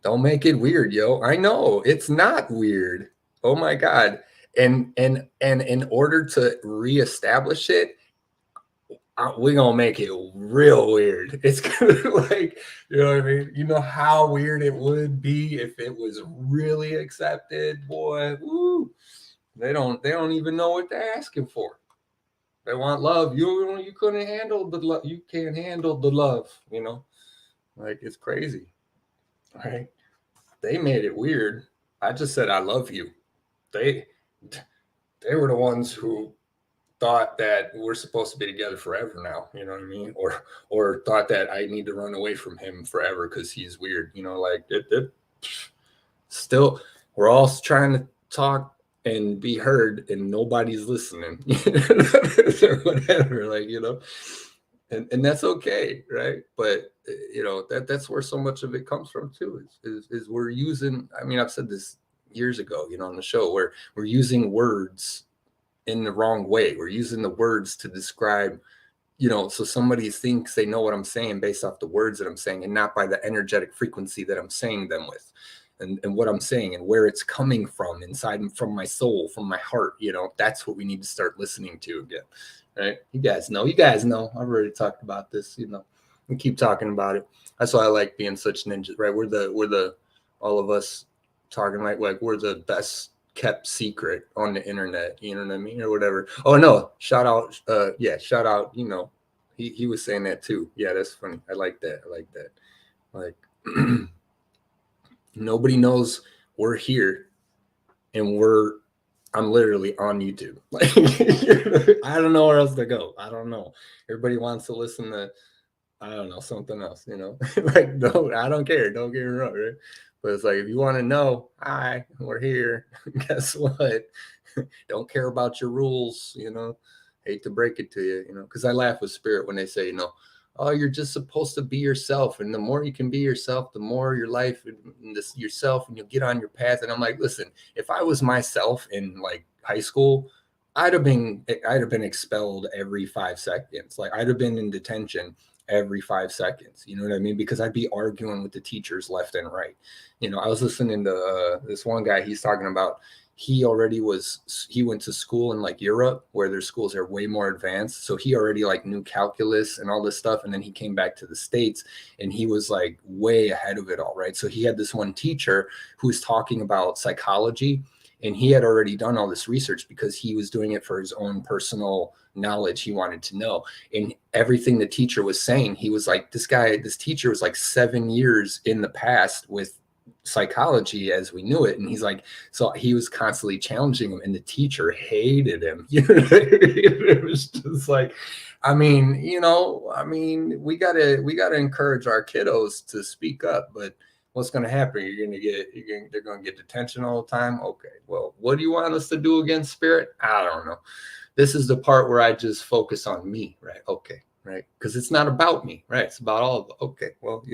Don't make it weird, yo. I know it's not weird. Oh my God. And in order to reestablish it, we're gonna make it real weird. It's gonna like, you know what I mean? You know how weird it would be if it was really accepted, boy. Woo. They don't even know what they're asking for. They want love. You couldn't handle the love. You can't handle the love. Like, it's crazy, right? They made it weird. I just said I love you. They were the ones who thought that we're supposed to be together forever now. You know what I mean? Or thought that I need to run away from him forever because he's weird. Like it. Still, we're all trying to talk and be heard, and nobody's listening. Or whatever, like, and that's okay, right? But that's where so much of it comes from too, is we're using, I mean, I've said this years ago, on the show, where we're using words in the wrong way. We're using the words to describe, so somebody thinks they know what I'm saying based off the words that I'm saying, and not by the energetic frequency that I'm saying them with. And what I'm saying and where it's coming from inside, from my soul, from my heart, that's what we need to start listening to again, right? You guys know. I've already talked about this, and keep talking about it. That's why I like being such ninjas, right? We're the all of us talking like we're the best kept secret on the internet, you know what I mean, or whatever. Oh no, shout out, shout out. He was saying that too. Yeah, that's funny. I like that. Like. Nobody knows we're here, and I'm literally on YouTube. Like, I don't know where else to go. I don't know. Everybody wants to listen to, I don't know, something else, like, no, I don't care. Don't get me wrong, right? But it's like, if you want to know, hi, we're here. Guess what? Don't care about your rules, hate to break it to you, because I laugh with Spirit when they say, oh, you're just supposed to be yourself. And the more you can be yourself, the more your life and this yourself, and you'll get on your path. And I'm like, listen, if I was myself in like high school, I'd have been expelled every 5 seconds. Like, I'd have been in detention every 5 seconds. You know what I mean? Because I'd be arguing with the teachers left and right. I was listening to this one guy. He's talking about, he went to school in like Europe, where their schools are way more advanced. So he already like knew calculus and all this stuff. And then he came back to the States, and he was like way ahead of it all, right? So he had this one teacher who was talking about psychology, and he had already done all this research because he was doing it for his own personal knowledge. He wanted to know, and everything the teacher was saying, he was like, this teacher was like 7 years in the past with psychology as we knew it. And he's like, so he was constantly challenging him, and the teacher hated him. It was just like, I mean, we gotta encourage our kiddos to speak up, but what's going to happen? They're going to get detention all the time. Okay, well, what do you want us to do against Spirit? I don't know. This is the part where I just focus on me, right? Okay, right? Because it's not about me, right? It's about all of them. Okay, well,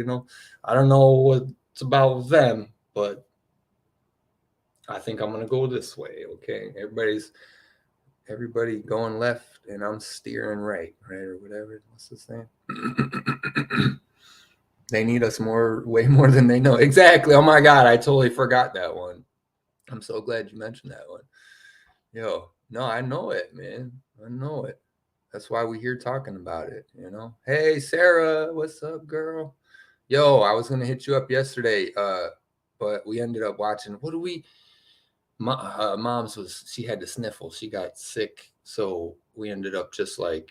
I don't know what it's about them, but I think I'm gonna go this way. Okay, everybody going left, and I'm steering right, or whatever. What's this thing? They need us way more than they know. Exactly. Oh my God, I totally forgot that one. I'm so glad you mentioned that one. Yo, no, I know it, man. I know it. That's why we're here talking about it. Hey, Sarah, what's up, girl? Yo, I was gonna hit you up yesterday, but we ended up watching. What do we? Mom's she had the sniffle. She got sick, so we ended up just like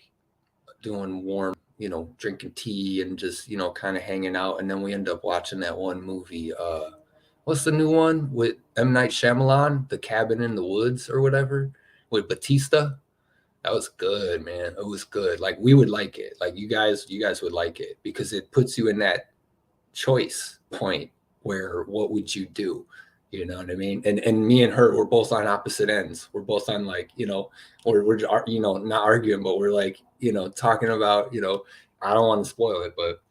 doing warm, drinking tea and just kind of hanging out. And then we ended up watching that one movie. What's the new one with M. Night Shyamalan, The Cabin in the Woods or whatever, with Batista? That was good, man. It was good. Like we would like it. Like you guys would like it because it puts you in that choice point where what would you do? You know what I mean? And me and her, we're both on opposite ends. We're both on like, you know, or we're you know, not arguing, but we're like, you know, talking about, you know, I don't want to spoil it, but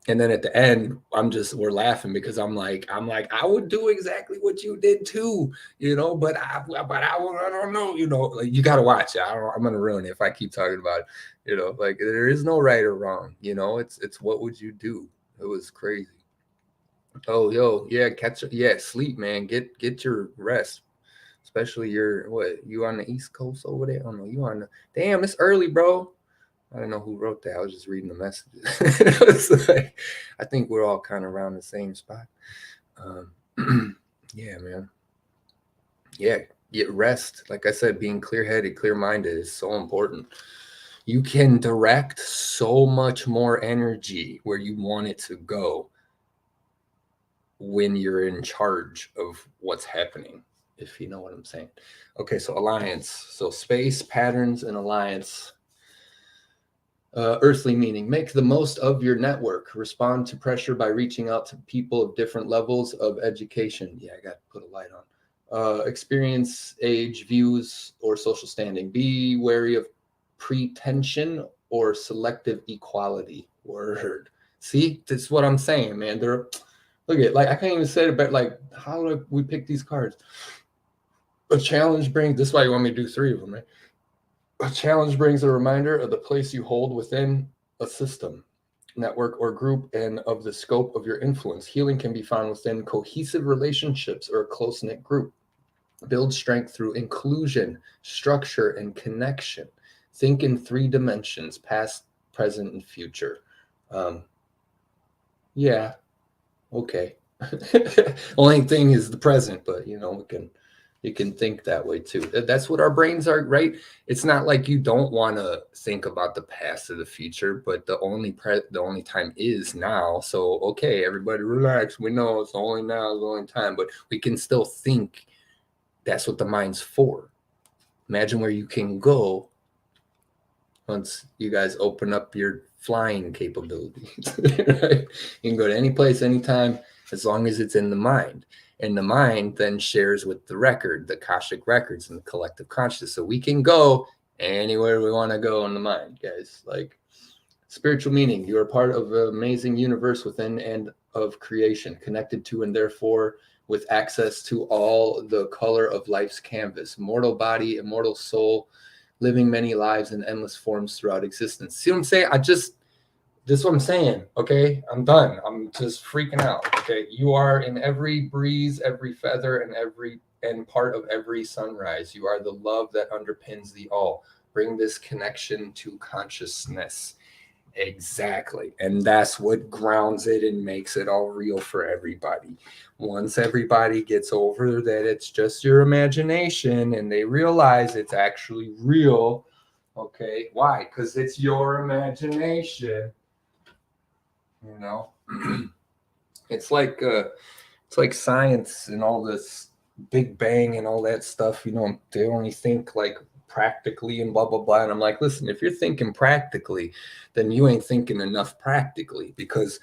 and then at the end, we're laughing because I'm like, I would do exactly what you did too, you know, I don't know, you know, like you got to watch it. I'm going to ruin it if I keep talking about it, you know, like there is no right or wrong, you know, it's what would you do? It was crazy. Oh, yo, yeah, sleep, man. Get your rest, especially you on the East Coast over there? Oh no, you on the damn. It's early, bro. I don't know who wrote that. I was just reading the messages. It was like, I think we're all kind of around the same spot. Yeah, man. Yeah, get rest. Like I said, being clear-headed, clear-minded is so important. You can direct so much more energy where you want it to go when you're in charge of what's happening, if you know what I'm saying. Okay, so alliance. So space, patterns, and alliance. Earthly meaning, make the most of your network. Respond to pressure by reaching out to people of different levels of education. Yeah, I got to put a light on. Experience, age, views, or social standing. Be wary of pretension or selective equality. Word. See, that's what I'm saying, man. Look at, like, I can't even say it, but like, how do we pick these cards? A challenge brings, this is why you want me to do 3 of them, right? A challenge brings a reminder of the place you hold within a system, network, or group, and of the scope of your influence. Healing can be found within cohesive relationships or a close-knit group. Build strength through inclusion, structure, and connection. Think in 3 dimensions: past, present, and future. Yeah, okay. Only thing is the present, but you know, you can think that way too. That's what our brains are, right? It's not like you don't want to think about the past or the future, but the only time is now. So okay, everybody relax. We know it's only now, the only time, but we can still think. That's what the mind's for. Imagine where you can go once you guys open up your flying capabilities. Right? You can go to any place, anytime, as long as it's in the mind. And the mind then shares with the record, the Akashic records, and the collective consciousness. So we can go anywhere we want to go in the mind, guys. Like spiritual meaning, you are part of an amazing universe within and of creation, connected to and therefore with access to all the color of life's canvas, mortal body, immortal soul, living many lives in endless forms throughout existence. See what I'm saying? This is what I'm saying. Okay. I'm done. I'm just freaking out. Okay. You are in every breeze, every feather, and part of every sunrise. You are the love that underpins the all. Bring this connection to consciousness. Exactly. And that's what grounds it and makes it all real for everybody. Once everybody gets over that it's just your imagination and they realize it's actually real. Okay. Why? Because it's your imagination. You know, it's like science and all this Big Bang and all that stuff. You know, they only think like practically and blah blah blah. And I'm like, listen, if you're thinking practically, then you ain't thinking enough practically. Because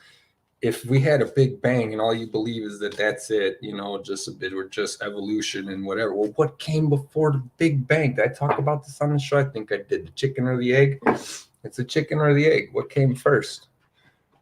if we had a Big Bang and all you believe is that that's it, you know, just a bit or just evolution and whatever. Well, what came before the Big Bang? Did I talk about this on the show? I think I did. The chicken or the egg? It's the chicken or the egg. What came first?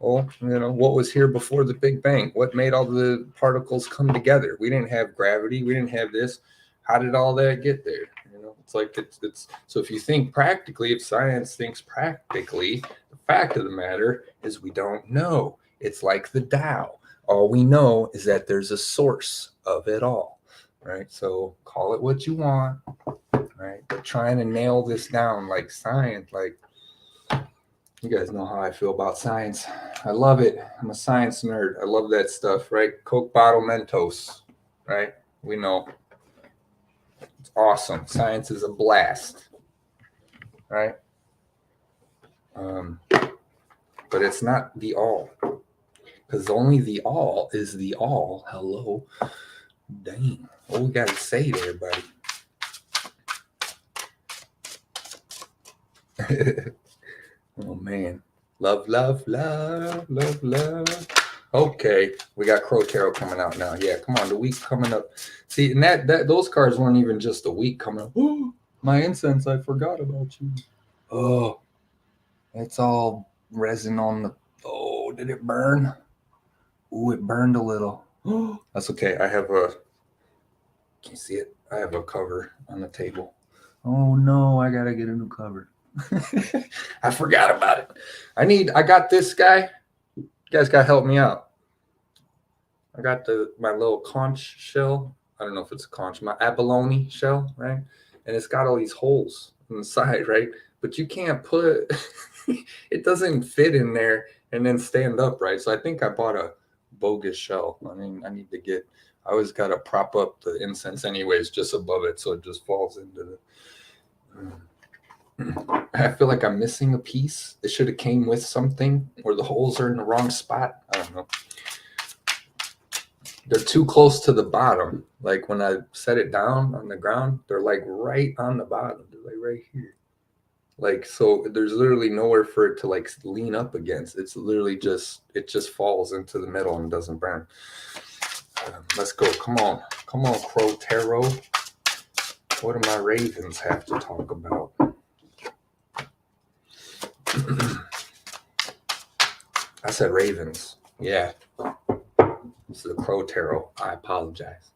Well, you know, what was here before the Big Bang? What made all the particles come together? We didn't have gravity. We didn't have this. How did all that get there? You know, it's like it's so if you think practically, if science thinks practically, the fact of the matter is we don't know. It's like the Tao. All we know is that there's a source of it all, right? So call it what you want, right? But trying to nail this down like science, like you guys know how I feel about science. I love it. I'm a science nerd. I love that stuff, right? Coke bottle Mentos, right? We know. It's awesome. Science is a blast, right? But it's not the all. Because only the all is the all. Hello. Dang. What we got to say there, buddy? Oh man. Love, love, love, love, love. Okay, we got Crow Tarot coming out now. Yeah, come on, the week coming up. See, and that those cards weren't even just a week coming up. Oh, my incense, I forgot about you. Oh, it's all resin on the. Oh, did it burn? Ooh, it burned a little. Oh, that's okay. I have a. Can you see it? I have a cover on the table. Oh no, I gotta get a new cover. I forgot about it. I got this guy. You guys gotta help me out. I got my little conch shell. I don't know if it's a conch, my abalone shell, right? And it's got all these holes on the side, right? But you can't put it doesn't fit in there and then stand up, right? So I think I bought a bogus shell. I mean, I always gotta prop up the incense anyways, just above it, so it just falls into the I feel like I'm missing a piece. It should have came with something, or the holes are in the wrong spot. I don't know. They're too close to the bottom. Like when I set it down on the ground, they're like right on the bottom. They're like right here. Like, so there's literally nowhere for it to like lean up against. It's literally it just falls into the middle and doesn't burn. Let's go. Come on, Crow Tarot. What do my ravens have to talk about? I said ravens. Yeah. This is the Crow Tarot. I apologize.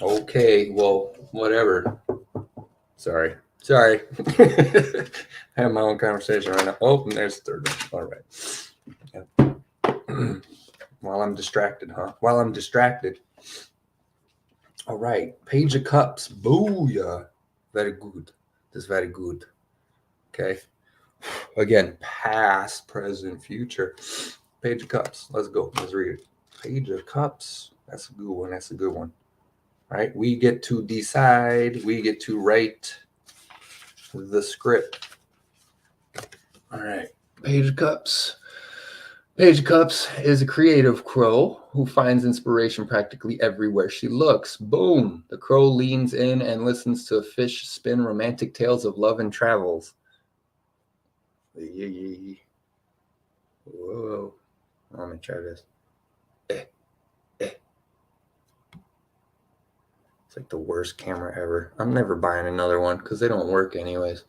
Okay, well, whatever. Sorry. I have my own conversation right now. Oh, and there's the third one. All right. Yep. While I'm distracted, huh? All right. Page of Cups. Booyah. Very good. This is very good. Okay. Again, past, present, future. Page of Cups. Let's go. Let's read it. Page of Cups. That's a good one. All right. We get to decide. We get to write the script. All right. Page of Cups. Page of Cups is a creative crow who finds inspiration practically everywhere she looks. Boom! The crow leans in and listens to a fish spin romantic tales of love and travels. Whoa. Let me try this. It's like the worst camera ever. I'm never buying another one because they don't work anyways.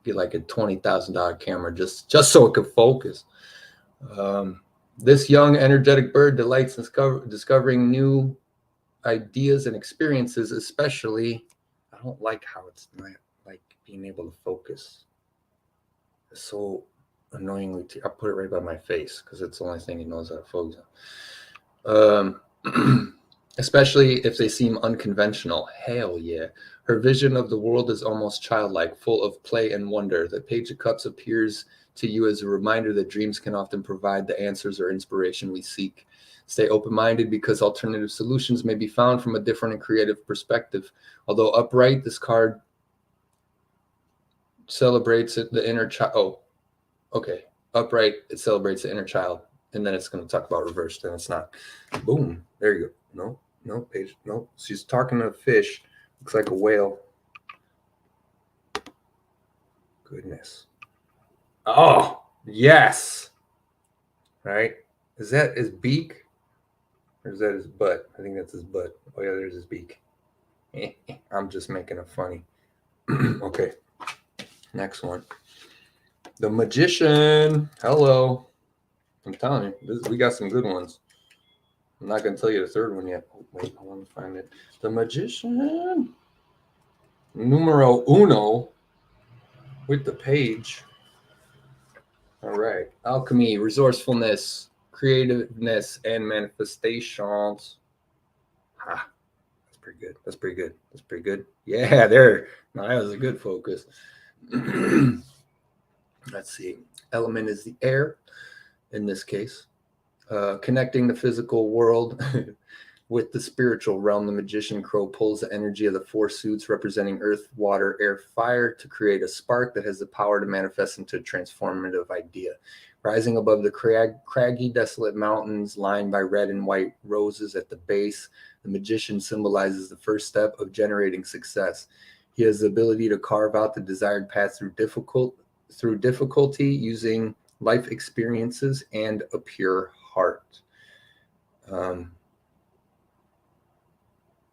Get like a $20,000 camera just so it could focus. This young, energetic bird delights in discovering new ideas and experiences, especially. I don't like how it's not like being able to focus. It's so annoyingly. I put it right by my face because it's the only thing it knows how to focus on. Especially if they seem unconventional. Hell yeah. Her vision of the world is almost childlike, full of play and wonder. The Page of Cups appears to you as a reminder that dreams can often provide the answers or inspiration we seek. Stay open-minded because alternative solutions may be found from a different and creative perspective. Although upright, this card celebrates the inner child. Oh, okay. Upright, it celebrates the inner child. And then it's going to talk about reversed, and it's not. Boom. There you go. No, page. No. She's talking to a fish. Looks like a whale. Goodness. Oh, yes. Right? Is that his beak? Or is that his butt? I think that's his butt. Oh, yeah, there's his beak. I'm just making it funny. Okay. Next one. The Magician. Hello. I'm telling you, we got some good ones. I'm not going to tell you the third one yet. Oh, wait, I want to find it. The Magician. Numero uno with the page. All right. Alchemy, resourcefulness, creativeness, and manifestations. Ah, that's pretty good. Yeah, there. No, that was a good focus. Let's see. Element is the air in this case. Connecting the physical world with the spiritual realm, the magician crow pulls the energy of the four suits representing earth, water, air, fire to create a spark that has the power to manifest into a transformative idea. Rising above the craggy, desolate mountains lined by red and white roses at the base, The magician symbolizes the first step of generating success. He has the ability to carve out the desired path through difficulty using life experiences and a pure heart.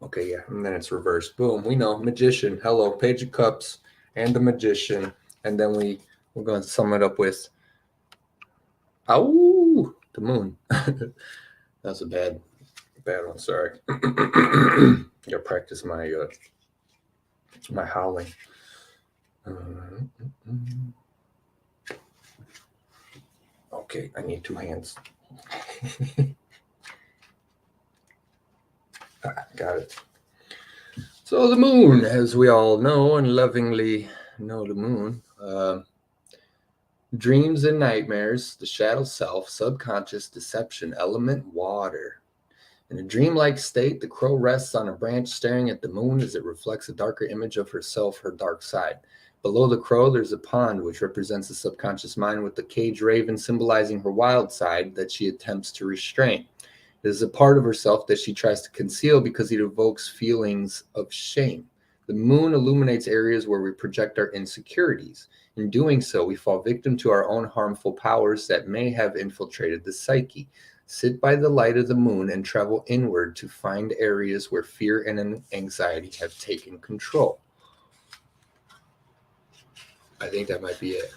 Okay, yeah, and then it's reversed. Boom, we know magician. Hello, Page of Cups and the magician, and then we're going to sum it up with, ow, the moon. That's a bad one. Sorry. Gotta practice my my howling. Okay, I need two hands. Got it. So the moon, as we all know and lovingly know the moon, dreams and nightmares, the shadow self, subconscious, deception, element, water. In a dreamlike state, the crow rests on a branch staring at the moon as it reflects a darker image of herself, her dark side. Below the crow, there's a pond, which represents the subconscious mind, with the caged raven symbolizing her wild side that she attempts to restrain. It is a part of herself that she tries to conceal because it evokes feelings of shame. The moon illuminates areas where we project our insecurities. In doing so, we fall victim to our own harmful powers that may have infiltrated the psyche. Sit by the light of the moon and travel inward to find areas where fear and anxiety have taken control. I think that might be it.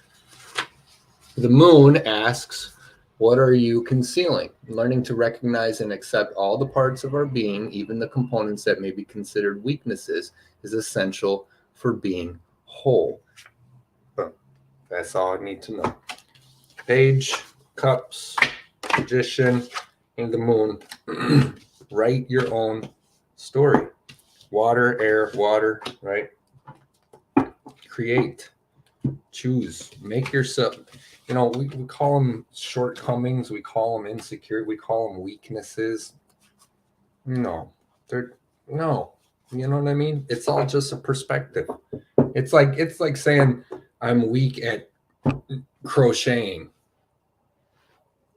The moon asks, what are you concealing? Learning to recognize and accept all the parts of our being, even the components that may be considered weaknesses, is essential for being whole. That's all I need to know. Page, Cups, Magician, and the moon. Write your own story. Water, air, water, right? Create. Choose. Make yourself. You know, we call them shortcomings. We call them insecure. We call them weaknesses. No. No. You know what I mean? It's all just a perspective. It's like saying I'm weak at crocheting.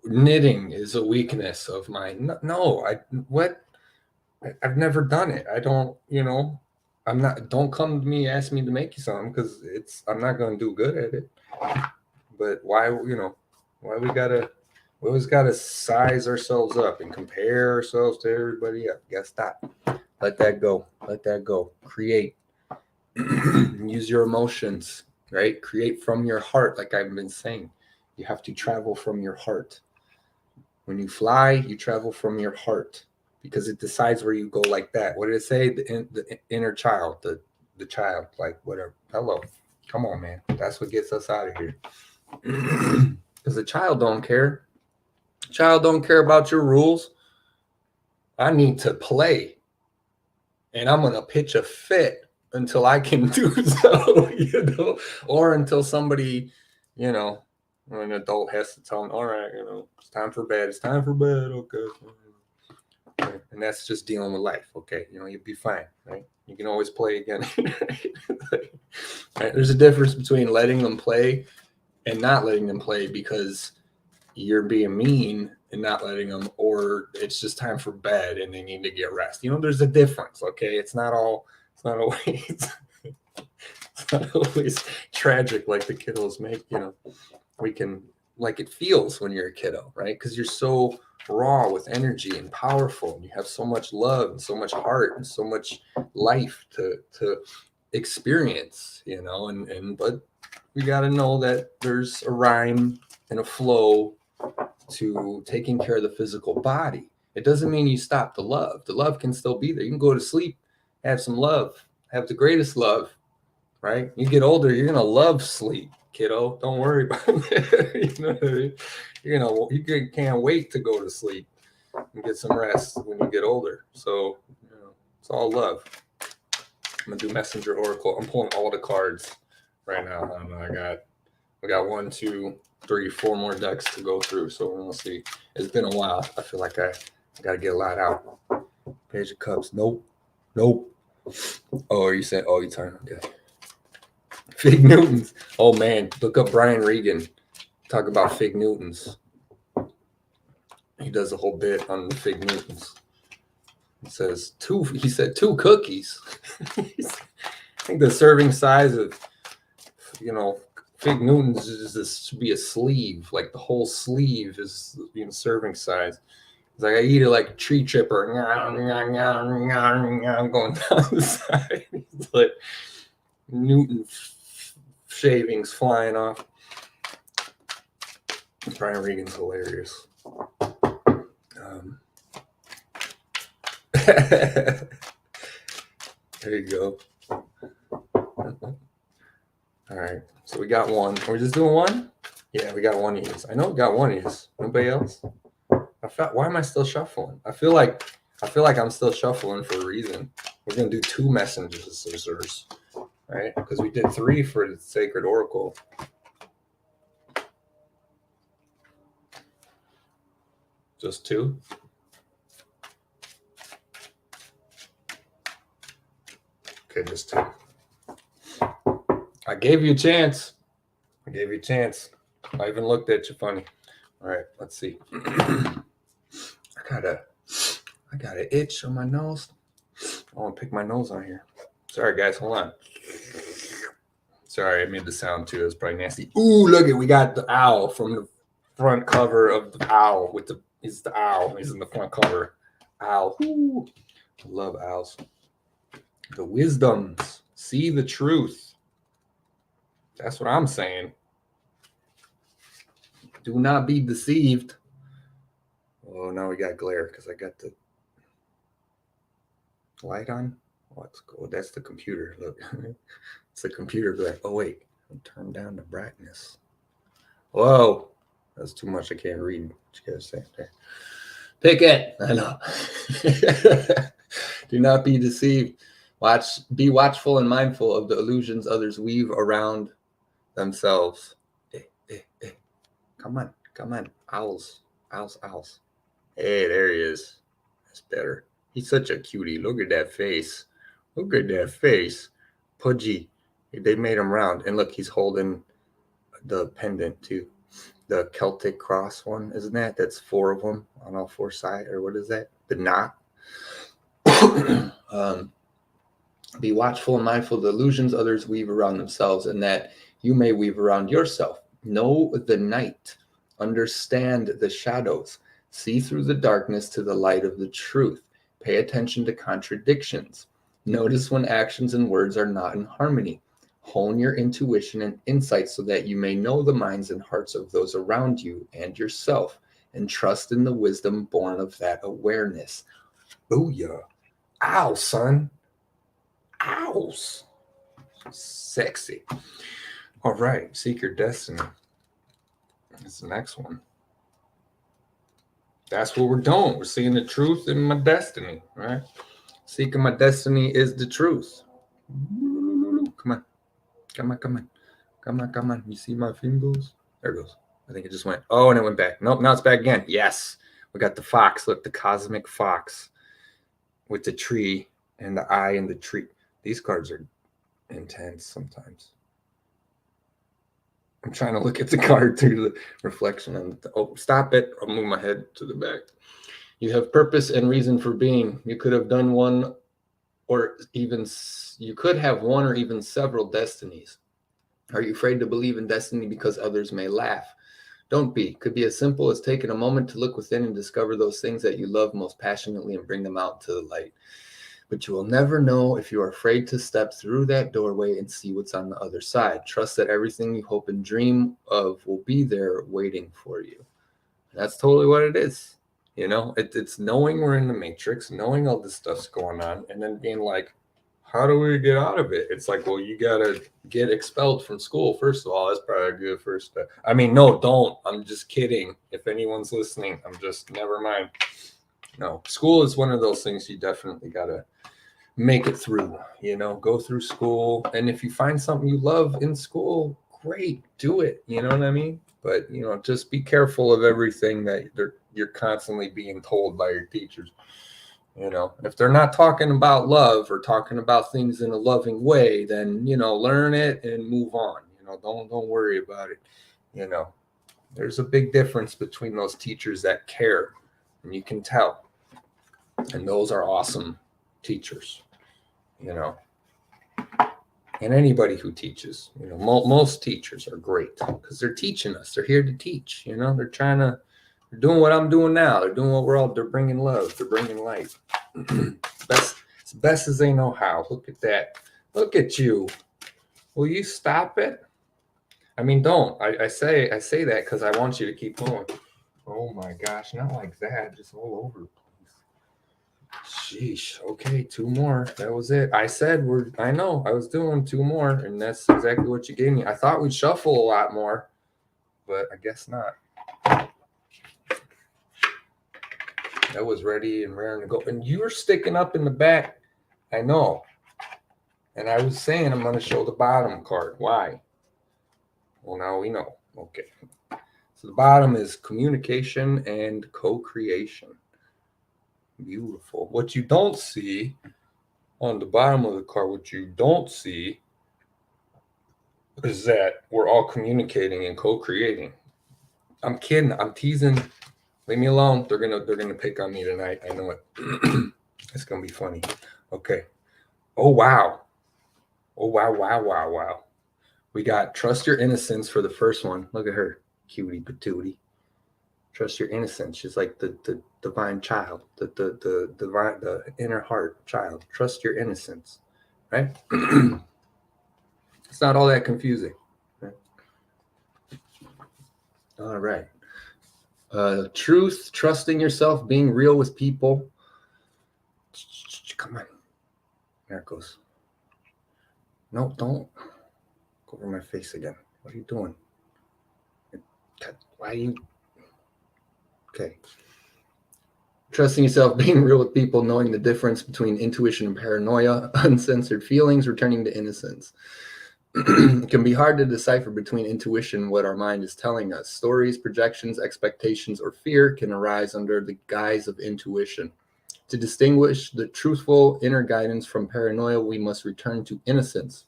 Knitting is a weakness of mine. No, I've never done it. I don't, I'm not, don't come to me, ask me to make you something, because I'm not going to do good at it. But why we always gotta size ourselves up and compare ourselves to everybody else. Gotta stop. Let that go. Create. Use your emotions, right? Create from your heart, like I've been saying. You have to travel from your heart. When you fly, you travel from your heart because it decides where you go, like that. What did it say? The inner child, the child, like whatever. Hello. Come on, man. That's what gets us out of here. Because the child don't care. Child don't care about your rules. I need to play. And I'm going to pitch a fit until I can do so, or until somebody, an adult has to tell them, all right, it's time for bed. It's time for bed. Okay. And that's just dealing with life. Okay. You'll be fine, right? You can always play again. Right? There's a difference between letting them play and not letting them play because you're being mean and not letting them, or it's just time for bed and they need to get rest. There's a difference. Okay. It's not always tragic like the kiddos make, we can, like it feels when you're a kiddo, right? Because you're so raw with energy and powerful, and you have so much love and so much heart and so much life to experience, but we got to know that there's a rhyme and a flow to taking care of the physical body. It doesn't mean you stop the love. The love can still be there. You can go to sleep, have some love, have the greatest love, right? You get older, you're going to love sleep, kiddo. Don't worry about it. You know what I mean? You can't wait to go to sleep and get some rest when you get older. So, it's all love. I'm going to do Messenger Oracle. I'm pulling all the cards right now. I got 1, 2, 3, 4 more decks to go through. So we're going to see. It's been a while. I feel like I got to get a lot out. Page of Cups. Nope. Oh, are you saying? Oh, you turn. Okay. Fig Newtons. Oh, man. Look up Brian Regan. Talk about Fig Newtons. He does a whole bit on the Fig Newtons. It says two. He said 2 cookies. I think the serving size of, Fig Newtons should be a sleeve. Like the whole sleeve is, serving size. It's like I eat it like a tree chipper. I'm going down the side. It's like Newton shavings flying off. Brian Regan's hilarious. There you go. All right, so we got one. Are we just doing one? Yeah, we got one of these. I know we got one of these. Nobody else? Why am I still shuffling? I feel like I'm still shuffling for a reason. We're gonna do 2 messengers of scissors, right? Because we did 3 for the Sacred Oracle. Just 2. Okay, just 2. I gave you a chance. I even looked at you funny. All right, let's see. I got an itch on my nose. I want to pick my nose on here. Sorry, guys. Hold on. Sorry, I made the sound too. It's probably nasty. Ooh, look it. We got the owl from the front cover of the owl. He's the owl. He's in the front cover. Owl. Ooh. I love owls. The wisdoms. See the truth. That's what I'm saying. Do not be deceived. Oh, now we got glare because I got the light on. Let's go. That's the computer. Look, it's the computer glare. Oh, wait. I'll turn down the brightness. Whoa. That's too much. I can't read what you guys say there. Pick it. I know. Do not be deceived. Be watchful and mindful of the illusions others weave around themselves. Come on. Owls. Hey, there he is. That's better. He's such a cutie. Look at that face. Pudgy. They made him round. And look, he's holding the pendant too. The Celtic cross one, isn't that? That's 4 of them on all 4 sides. Or what is that? The knot. Be watchful and mindful of the illusions others weave around themselves, and that you may weave around yourself. Know the night. Understand the shadows. See through the darkness to the light of the truth. Pay attention to contradictions. Notice when actions and words are not in harmony. Hone your intuition and insight so that you may know the minds and hearts of those around you and yourself, and trust in the wisdom born of that awareness. Booyah. Ow, son. Owls. Sexy. All right, seek your destiny. That's the next one. That's what we're doing. We're seeing the truth in my destiny, right? Seeking my destiny is the truth. Come on. You see my fingers? There it goes. I think it just went. Oh, and it went back. Nope, now it's back again. Yes. We got the fox. Look, the cosmic fox with the tree and the eye in the tree. These cards are intense sometimes. I'm trying to look at the card through the reflection. Stop it. I'll move my head to the back. You have purpose and reason for being. You could have done one or even several destinies. Are you afraid to believe in destiny because others may laugh? Don't be. Could be as simple as taking a moment to look within and discover those things that you love most passionately and bring them out to the light. But you will never know if you are afraid to step through that doorway and see what's on the other side. Trust that everything you hope and dream of will be there waiting for you. That's totally what it is. It's knowing we're in the matrix, knowing all this stuff's going on, and then being like, how do we get out of it? It's like, well, you got to get expelled from school. First of all, that's probably a good first step. I mean, no, don't. I'm just kidding. If anyone's listening, never mind. No, school is one of those things you definitely got to make it through, go through school. And if you find something you love in school, great, do it. You know what I mean? But, just be careful of everything that you're constantly being told by your teachers. If they're not talking about love or talking about things in a loving way, then, learn it and move on. Don't worry about it. There's a big difference between those teachers that care, and you can tell. And those are awesome teachers, you know. And anybody who teaches, you know, most teachers are great because they're teaching us. They're here to teach, you know. They're doing what I'm doing now. They're doing what they're bringing love. They're bringing light. As best as they know how. Look at that. Look at you. Will you stop it? I mean, don't. I say that because I want you to keep going. Oh my gosh, not like that. Just all over the place. Sheesh. Okay, 2 more. That was it. I said I know. I was doing 2 more, and that's exactly what you gave me. I thought we'd shuffle a lot more, but I guess not. That was ready and raring to go. And you were sticking up in the back. I know. And I was saying I'm going to show the bottom card. Why? Well, now we know. Okay. So the bottom is communication and co-creation. Beautiful. What you don't see on the bottom of the card, what you don't see is that we're all communicating and co-creating. I'm kidding. I'm teasing. Leave me alone. They're gonna pick on me tonight. I know it. It's gonna be funny. Okay. Oh wow. Oh wow. We got trust your innocence for the first one. Look at her, cutie patootie. Trust your innocence. She's like the divine child, the divine, the inner heart child. Trust your innocence, right? It's not all that confusing. Right? All right. Truth, trusting yourself, being real with people. Come on. There it goes. No, don't go over my face again. What are you doing? Why are you? Okay. Trusting yourself, being real with people, knowing the difference between intuition and paranoia, uncensored feelings, returning to innocence. It can be hard to decipher between intuition and what our mind is telling us. Stories, projections, expectations, or fear can arise under the guise of intuition. To distinguish the truthful inner guidance from paranoia, we must return to innocence,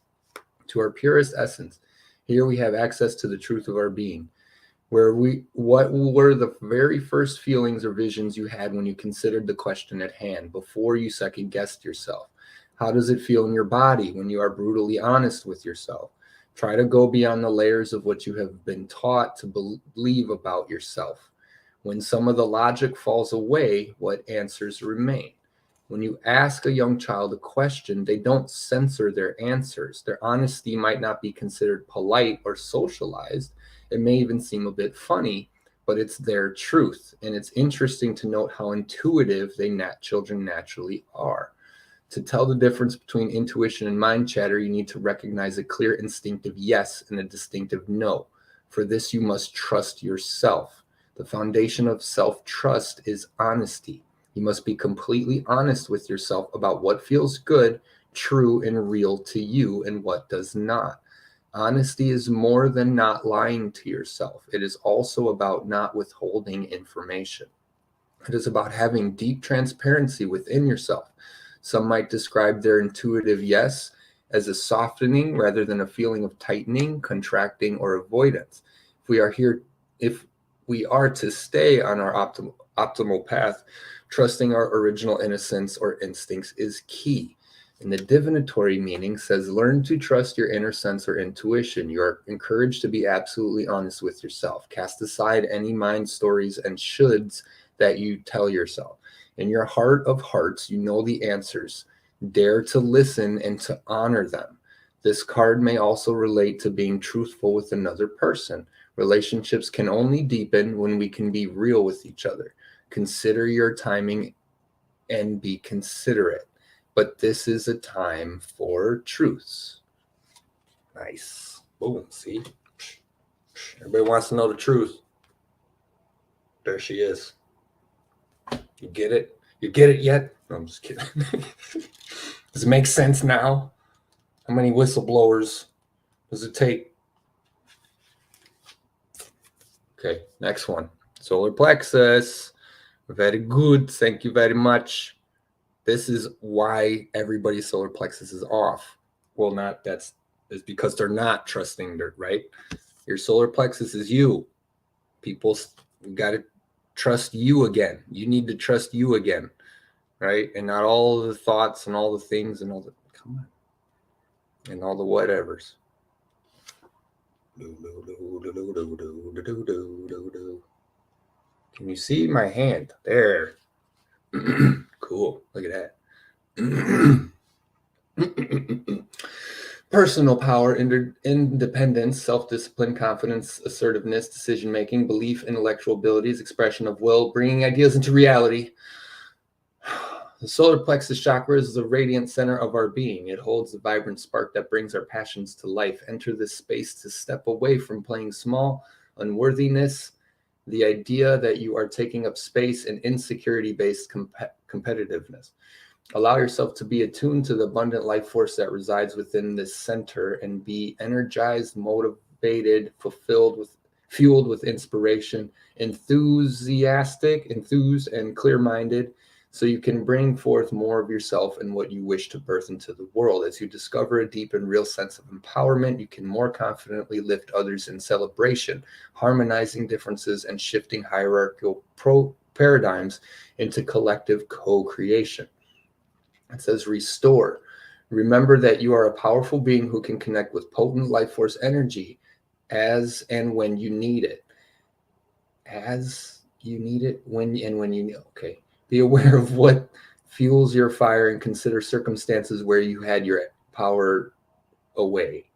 to our purest essence. Here we have access to the truth of our being. What were the very first feelings or visions you had when you considered the question at hand, before you second guessed yourself? How does it feel in your body when you are brutally honest with yourself? Try to go beyond the layers of what you have been taught to believe about yourself. When some of the logic falls away, what answers remain? When you ask a young child a question, they don't censor their answers. Their honesty might not be considered polite or socialized. It may even seem a bit funny, but it's their truth. And it's interesting to note how intuitive children naturally are. To tell the difference between intuition and mind chatter, you need to recognize a clear instinctive yes and a distinctive no. For this, you must trust yourself. The foundation of self-trust is honesty. You must be completely honest with yourself about what feels good, true, and real to you and what does not. Honesty is more than not lying to yourself. It is also about not withholding information. It is about having deep transparency within yourself. Some might describe their intuitive yes as a softening rather than a feeling of tightening, contracting, or avoidance. If we are to stay on our optimal path, trusting our original innocence or instincts is key. And the divinatory meaning says, learn to trust your inner sense or intuition. You are encouraged to be absolutely honest with yourself. Cast aside any mind stories and shoulds that you tell yourself. In your heart of hearts, you know the answers. Dare to listen and to honor them. This card may also relate to being truthful with another person. Relationships can only deepen when we can be real with each other. Consider your timing and be considerate. But this is a time for truths. Nice. Boom, see? Everybody wants to know the truth. There she is. You get it? You get it yet? No, I'm just kidding. Does it make sense now? How many whistleblowers does it take? Okay, next one. Solar plexus. Very good. Thank you very much. This is why everybody's solar plexus is off. Well, it's because they're not trusting right? Your solar plexus is you. People, we got to trust you again. You need to trust you again. right? And not all the thoughts and all the things and all the, come on, and all the whatevers. Can you see my hand? There. Cool. Look at that. Personal power, independence, self-discipline, confidence, assertiveness, decision-making, belief, intellectual abilities, expression of will, bringing ideas into reality. The solar plexus chakra is the radiant center of our being. It holds the vibrant spark that brings our passions to life. Enter this space to step away from playing small, unworthiness, the idea that you are taking up space, and insecurity-based competitiveness. Allow yourself to be attuned to the abundant life force that resides within this center and be energized, motivated, fueled with inspiration, enthused, and clear-minded, so you can bring forth more of yourself and what you wish to birth into the world. As you discover a deep and real sense of empowerment, you can more confidently lift others in celebration, harmonizing differences and shifting hierarchical paradigms into collective co-creation. It says restore. Remember that you are a powerful being who can connect with potent life force energy as and when you need it. As you need it, when you need it. Okay. Be aware of what fuels your fire and consider circumstances where you had your power away.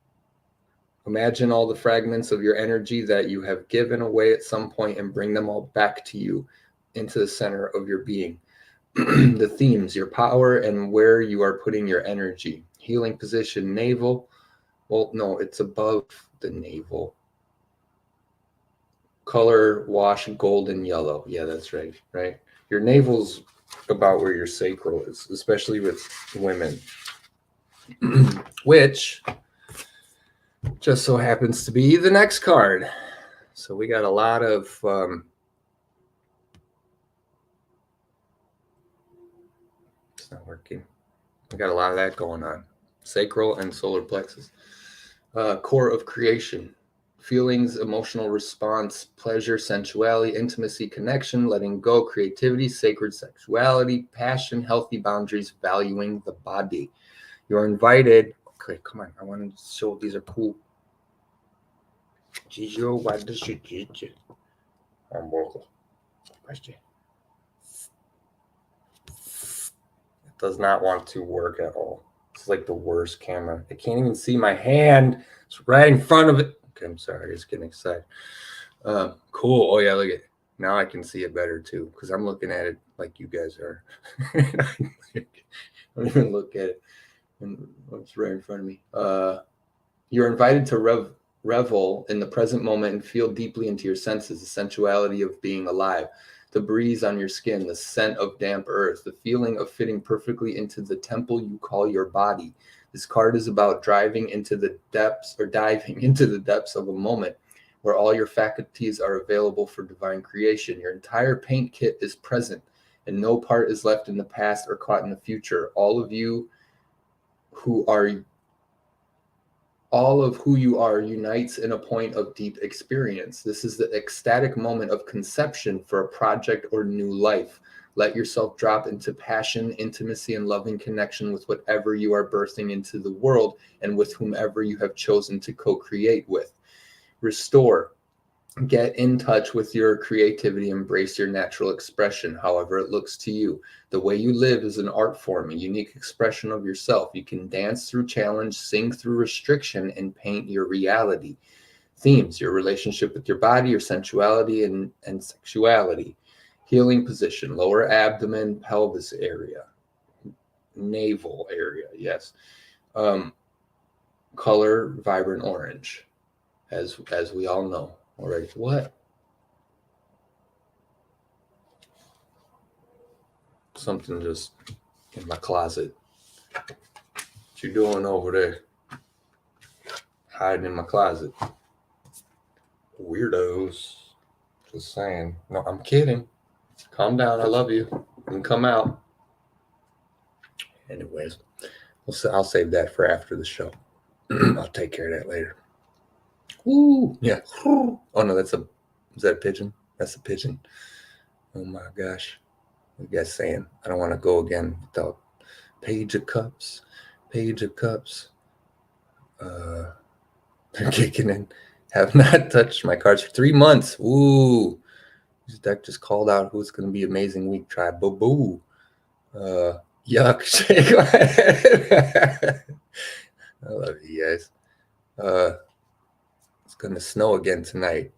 Imagine all the fragments of your energy that you have given away at some point and bring them all back to you into the center of your being. The themes, your power and where you are putting your energy. Healing position, navel. Well, no, it's above the navel. Color, wash, golden yellow. Yeah, that's right. Right. Your navel's about where your sacral is, especially with women, which just so happens to be the next card. So we got a lot of it's not working. We got a lot of that going on. Sacral and solar plexus. Core of creation. Feelings, emotional response, pleasure, sensuality, intimacy, connection, letting go, creativity, sacred sexuality, passion, healthy boundaries, valuing the body. You're invited. Okay, come on. I want to show these are cool. Gigio, why does she Gigio? I'm vocal. Question. It does not want to work at all. It's like the worst camera. I can't even see my hand. It's right in front of it. Okay, I'm sorry. I was getting excited. Cool. Oh, yeah, look at it. Now I can see it better, too, because I'm looking at it like you guys are. I don't even look at it. And it's right in front of me. You're invited to revel in the present moment and feel deeply into your senses, the sensuality of being alive, the breeze on your skin, the scent of damp earth, the feeling of fitting perfectly into the temple you call your body. This card is about diving into the depths of a moment where all your faculties are available for divine creation. Your entire paint kit is present, and no part is left in the past or caught in the future. All of who you are unites in a point of deep experience. This is the ecstatic moment of conception for a project or new life. Let yourself drop into passion, intimacy, and loving connection with whatever you are birthing into the world and with whomever you have chosen to co-create with. Restore. Get in touch with your creativity, embrace your natural expression, however it looks to you. The way you live is an art form, a unique expression of yourself. You can dance through challenge, sing through restriction, and paint your reality. Themes, your relationship with your body, your sensuality and sexuality. Healing position, lower abdomen, pelvis area, navel area, yes. Color, vibrant orange, as we all know. All right, what? Something just in my closet. What you doing over there? Hiding in my closet. Weirdos. Just saying. No, I'm kidding. Calm down. I love you. You can come out. Anyways, I'll save that for after the show. I'll take care of that later. Woo! Yeah. Oh no, is that a pigeon? That's a pigeon. Oh my gosh. What you guys saying? I don't want to go again without Page of Cups. Page of Cups. They're kicking in. Have not touched my cards for 3 months. Ooh. This deck just called out who's going to be amazing week. Try boo. Yuck. Shake my head. I love you guys. It's going to snow again tonight.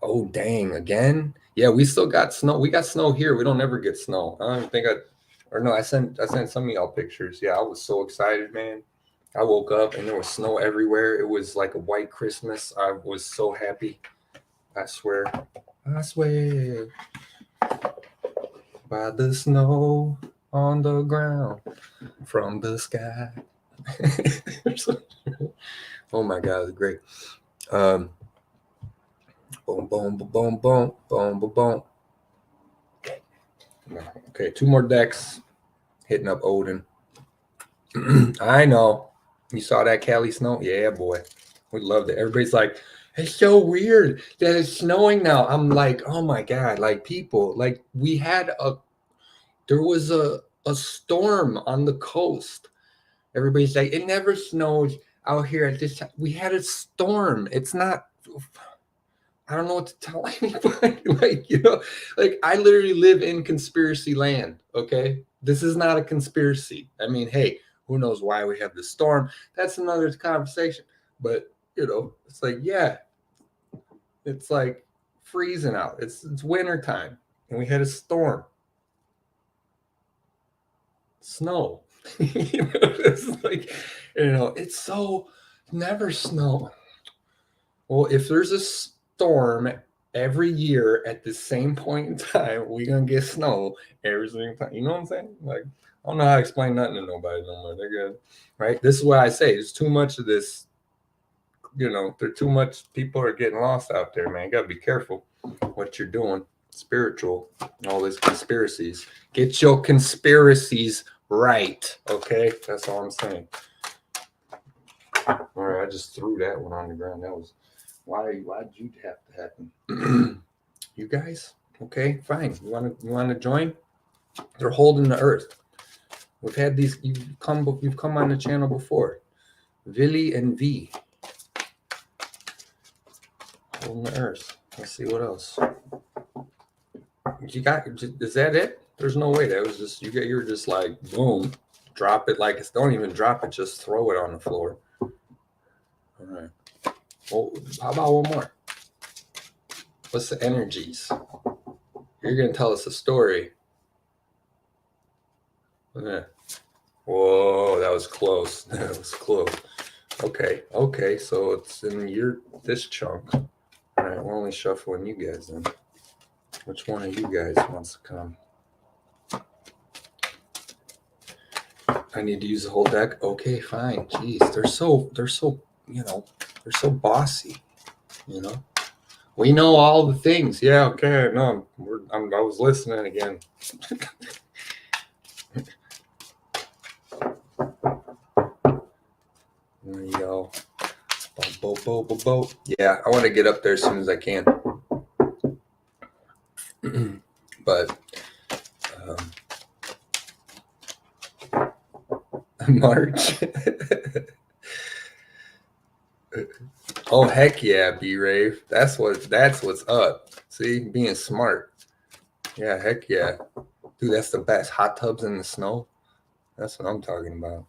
Oh, dang. Again? Yeah, we still got snow. We got snow here. We don't ever get snow. I don't even think I sent some of y'all pictures. Yeah, I was so excited, man. I woke up and there was snow everywhere. It was like a white Christmas. I was so happy. I swear. By the snow on the ground from the sky. Oh my God, it's great. Boom, boom, boom, boom, boom, boom, boom, boom. Okay, 2 more decks. Hitting up Odin. I know. You saw that Cali snow? Yeah, boy. We loved it. Everybody's like, it's so weird that it's snowing now. I'm like, oh my God. Like, people, like, there was a storm on the coast. Everybody's like, it never snows out here at this time. We had a storm. It's not, I don't know what to tell anybody. Like, like I literally live in conspiracy land. Okay. This is not a conspiracy. I mean, hey, who knows why we have the storm? That's another conversation. But, it's like, yeah, it's like freezing out. It's winter time and we had a storm. Snow. It's like, it's so never snow. Well, if there's a storm every year at the same point in time, we're gonna get snow every single time. You know what I'm saying? Like, I don't know how to explain nothing to nobody no more. They're good, right? This is what I say. There's too much of this. There's too much. People are getting lost out there, man. You gotta be careful what you're doing. Spiritual, all these conspiracies. Get your conspiracies right, okay? That's all I'm saying. All right, I just threw that one on the ground. That was why'd you have to happen? You guys, okay, fine. You want to join? They're holding the earth. We've had these. You've come on the channel before. Villy and V holding the earth. Let's see what else. You got? Is that it? There's no way. That was just you were just like boom, drop it like it's. Don't even drop it. Just throw it on the floor. All right. Well, how about one more? What's the energies? You're gonna tell us a story. Yeah. Whoa, that was close. That was close. Okay. So it's in this chunk. All right, we're only shuffling you guys in. Which one of you guys wants to come? I need to use the whole deck. Okay, fine. Jeez, they're so they're so bossy. We know all the things. Yeah, okay. No, I was listening again. There you go. Bo. Yeah, I want to get up there as soon as I can. But March. Oh heck yeah, B-Rave. That's what's up. See, being smart. Yeah, heck yeah. Dude, that's the best. Hot tubs in the snow. That's what I'm talking about.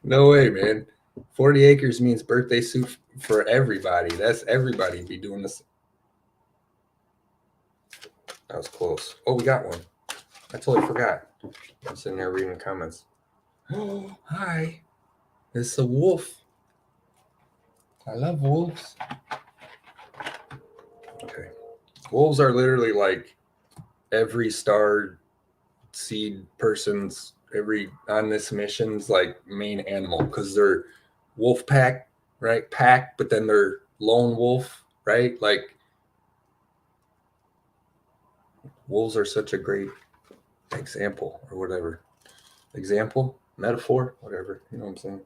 No way, man. 40 acres means birthday suit for everybody. That's everybody be doing this. That was close. Oh, we got one. I totally forgot. I'm sitting there reading the comments. Oh, hi. It's a wolf. I love wolves. Okay. Wolves are literally like every star seed person's on this mission's like main animal because they're wolf pack, right? Pack, but then they're lone wolf, right? Like wolves are such a great example or whatever. Example, metaphor, whatever. You know what I'm saying?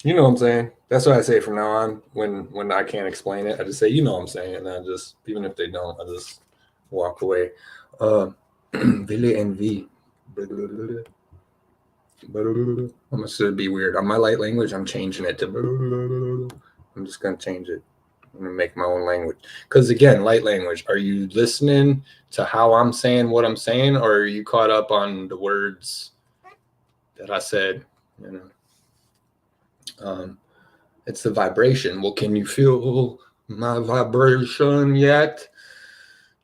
You know what I'm saying? That's what I say from now on. When I can't explain it, I just say, you know what I'm saying, and I just, even if they don't, I just walk away. Ville and V. I'm just gonna be weird. On my light language, I'm changing it to. I'm just gonna change it. I'm gonna make my own language. Because again, light language. Are you listening to how I'm saying what I'm saying, or are you caught up on the words that I said? You know, it's the vibration. Well, can you feel my vibration yet?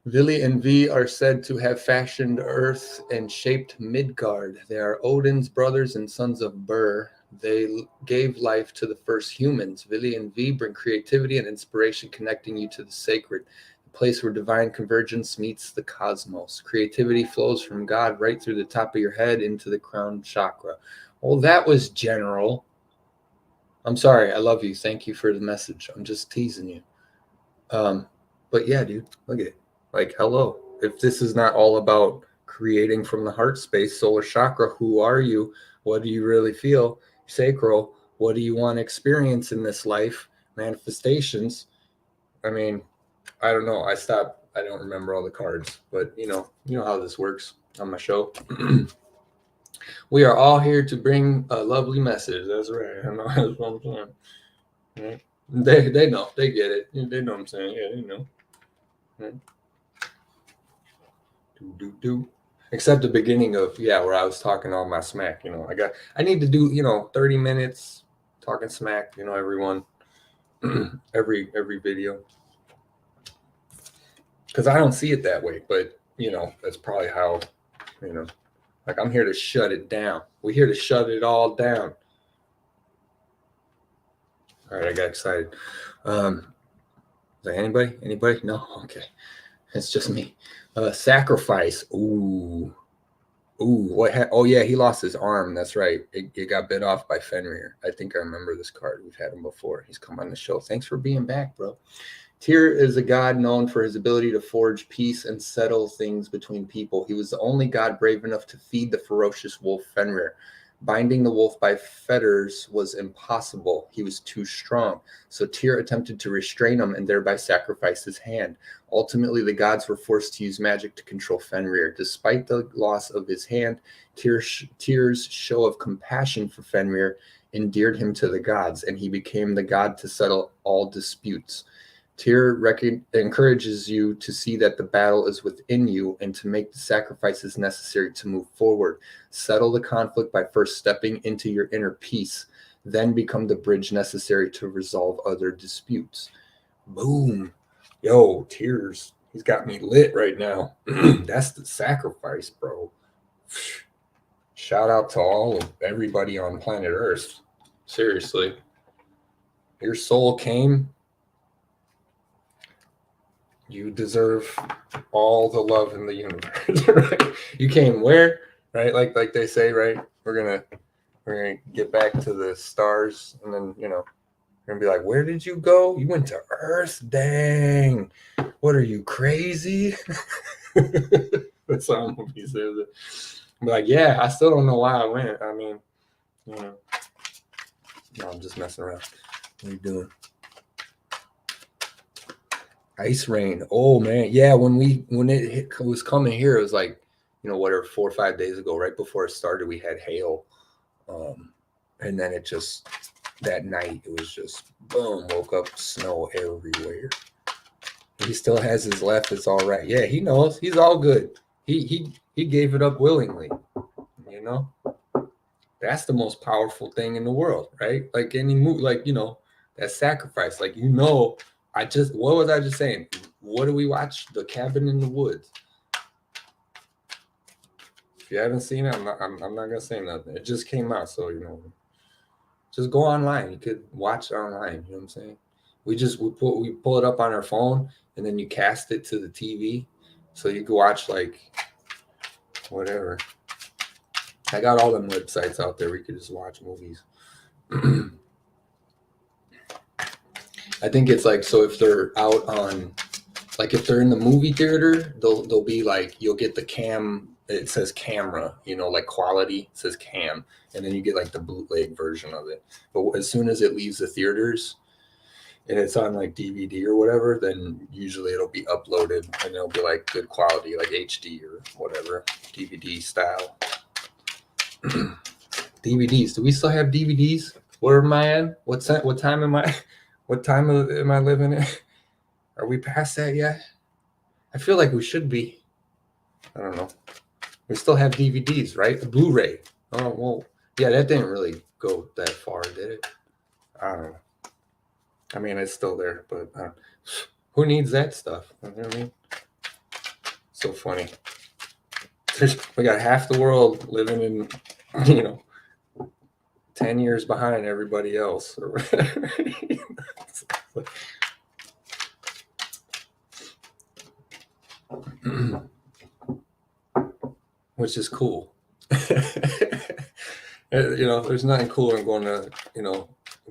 Vili and V are said to have fashioned Earth and shaped Midgard. They are Odin's brothers and sons of Bur. They gave life to the first humans. Vili and V bring creativity and inspiration, connecting you to the sacred, the place where divine convergence meets the cosmos. Creativity flows from God right through the top of your head into the crown chakra. Well, that was general. I'm sorry. I love you. Thank you for the message. I'm just teasing you. But yeah, dude, look at it. Like, hello. If this is not all about creating from the heart space, solar chakra, who are you? What do you really feel? Sacral, what do you want to experience in this life? Manifestations. I mean, I don't know. I don't remember all the cards, but you know how this works on my show. We are all here to bring a lovely message. That's right. I know that's what I'm saying. Right? They know. They get it. They know what I'm saying. Yeah, they know. Right? Do. Except the beginning of where I was talking all my smack. I need to do 30 minutes talking smack. Everyone, every video, because I don't see it that way. But that's probably how like I'm here to shut it down. We're here to shut it all down. All right, I got excited. Is there anybody? No, okay, it's just me. Sacrifice. Ooh, what? Oh yeah, he lost his arm. That's right. It got bit off by Fenrir. I think I remember this card. We've had him before. He's come on the show. Thanks for being back, bro. Tyr is a god known for his ability to forge peace and settle things between people. He was the only god brave enough to feed the ferocious wolf Fenrir. Binding the wolf by fetters was impossible. He was too strong. So Tyr attempted to restrain him and thereby sacrifice his hand. Ultimately, the gods were forced to use magic to control Fenrir. Despite the loss of his hand, Tyr's show of compassion for Fenrir endeared him to the gods, and he became the god to settle all disputes. Tyr encourages you to see that the battle is within you and to make the sacrifices necessary to move forward. Settle the conflict by first stepping into your inner peace, then become the bridge necessary to resolve other disputes. Boom. Yo, Tears. He's got me lit right now. That's the sacrifice, bro. Shout out to all of everybody on planet Earth. Seriously. Your soul came. You deserve all the love in the universe, right? You came where, right? Like they say, right? We're gonna get back to the stars, and then we're gonna be like, where did you go? You went to Earth. Dang, what are you, crazy? That's how he says it. I'm like, yeah, I still don't know why I went. I mean, no, I'm just messing around. What are you doing? Ice rain. Oh man, yeah. When it was coming here, it was like, whatever, 4 or 5 days ago, right before it started, we had hail, and then it just that night it was just boom. Woke up, snow everywhere. He still has his left. It's all right. Yeah, he knows. He's all good. He gave it up willingly. That's the most powerful thing in the world, right? Like any move, like that sacrifice. Like what was I just saying? What do we watch? The Cabin in the Woods. If you haven't seen it, I'm not gonna say nothing. It just came out, so just go online. You could watch it online. You know what I'm saying? We pull it up on our phone, and then you cast it to the TV, so you can watch like whatever. I got all them websites out there where you could just watch movies. I think it's like, so if they're out on, like if they're in the movie theater, they'll be like, you'll get the cam it says camera, like quality, it says cam, and then you get like the bootleg version of it. But as soon as it leaves the theaters and it's on like DVD or whatever, then usually it'll be uploaded and it'll be like good quality, like HD or whatever, DVD style. DVDs. Do we still have DVDs? Where am I in? What time am I? What time am I living in? Are we past that yet? I feel like we should be. I don't know. We still have DVDs, right? The Blu-ray. Oh, well, yeah, that didn't really go that far, did it? I don't know. I mean, it's still there, but who needs that stuff? You know what I mean? So funny. We got half the world living in, 10 years behind everybody else or whatever. Which is cool. There's nothing cooler than going to,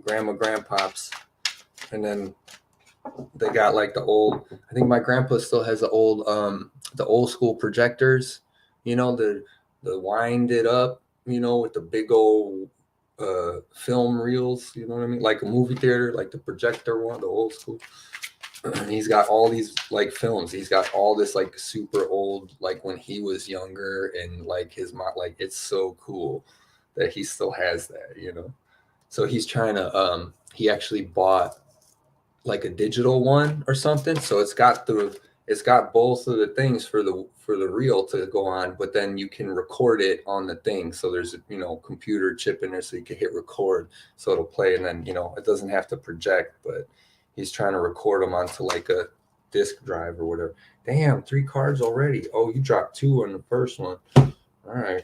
grandma, grandpops, and then they got like I think my grandpa still has the old school projectors, the wind it up, with the big old film reels, you know what I mean? Like a movie theater, like the projector one, the old school. And he's got all these like films. He's got all this like super old, like when he was younger, and like his mom, like it's so cool that he still has that, So he's trying to he actually bought like a digital one or something. So it's got both of the things for the reel to go on, but then you can record it on the thing. So there's a computer chip in there, so you can hit record, so it'll play, and then it doesn't have to project. But he's trying to record them onto like a disk drive or whatever. Damn, 3 cards already. Oh, you dropped 2 on the first one. All right.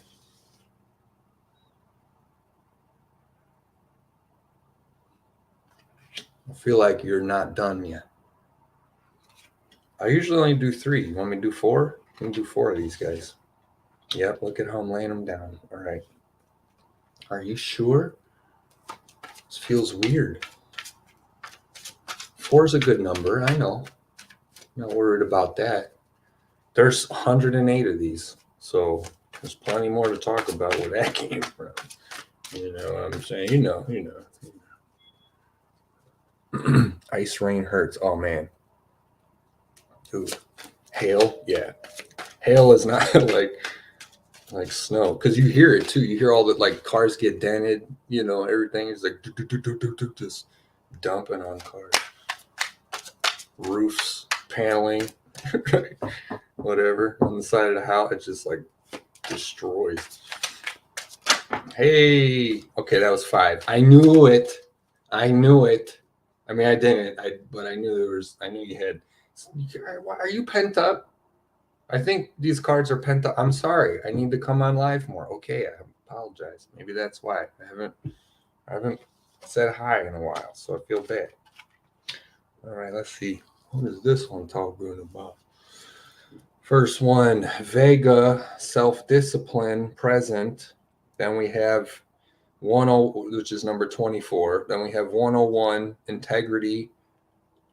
I feel like you're not done yet. I usually only do 3. You want me to do 4? Let me do 4 of these guys. Yep, look at how I'm laying them down. All right. Are you sure? This feels weird. 4 is a good number. I know. I'm not worried about that. There's 108 of these. So there's plenty more to talk about where that came from. You know what I'm saying? You know. Ice rain hurts. Oh, man. Dude. Hail? Yeah. Hail is not like snow, because you hear it too. You hear all the like cars get dented, everything is like just dumping on cars, roofs, paneling, whatever on the side of the house. It just like destroys. Hey, okay, that was 5. I knew it. I mean, I didn't. But I knew I knew you had. Why are you pent up? I think these cards are pent up. I'm sorry. I need to come on live more. Okay, I apologize. Maybe that's why I haven't said hi in a while, so I feel bad. All right, let's see. What is this one talking about? First one, Vega, self-discipline, present. Then we have 10, which is number 24. Then we have 101, integrity,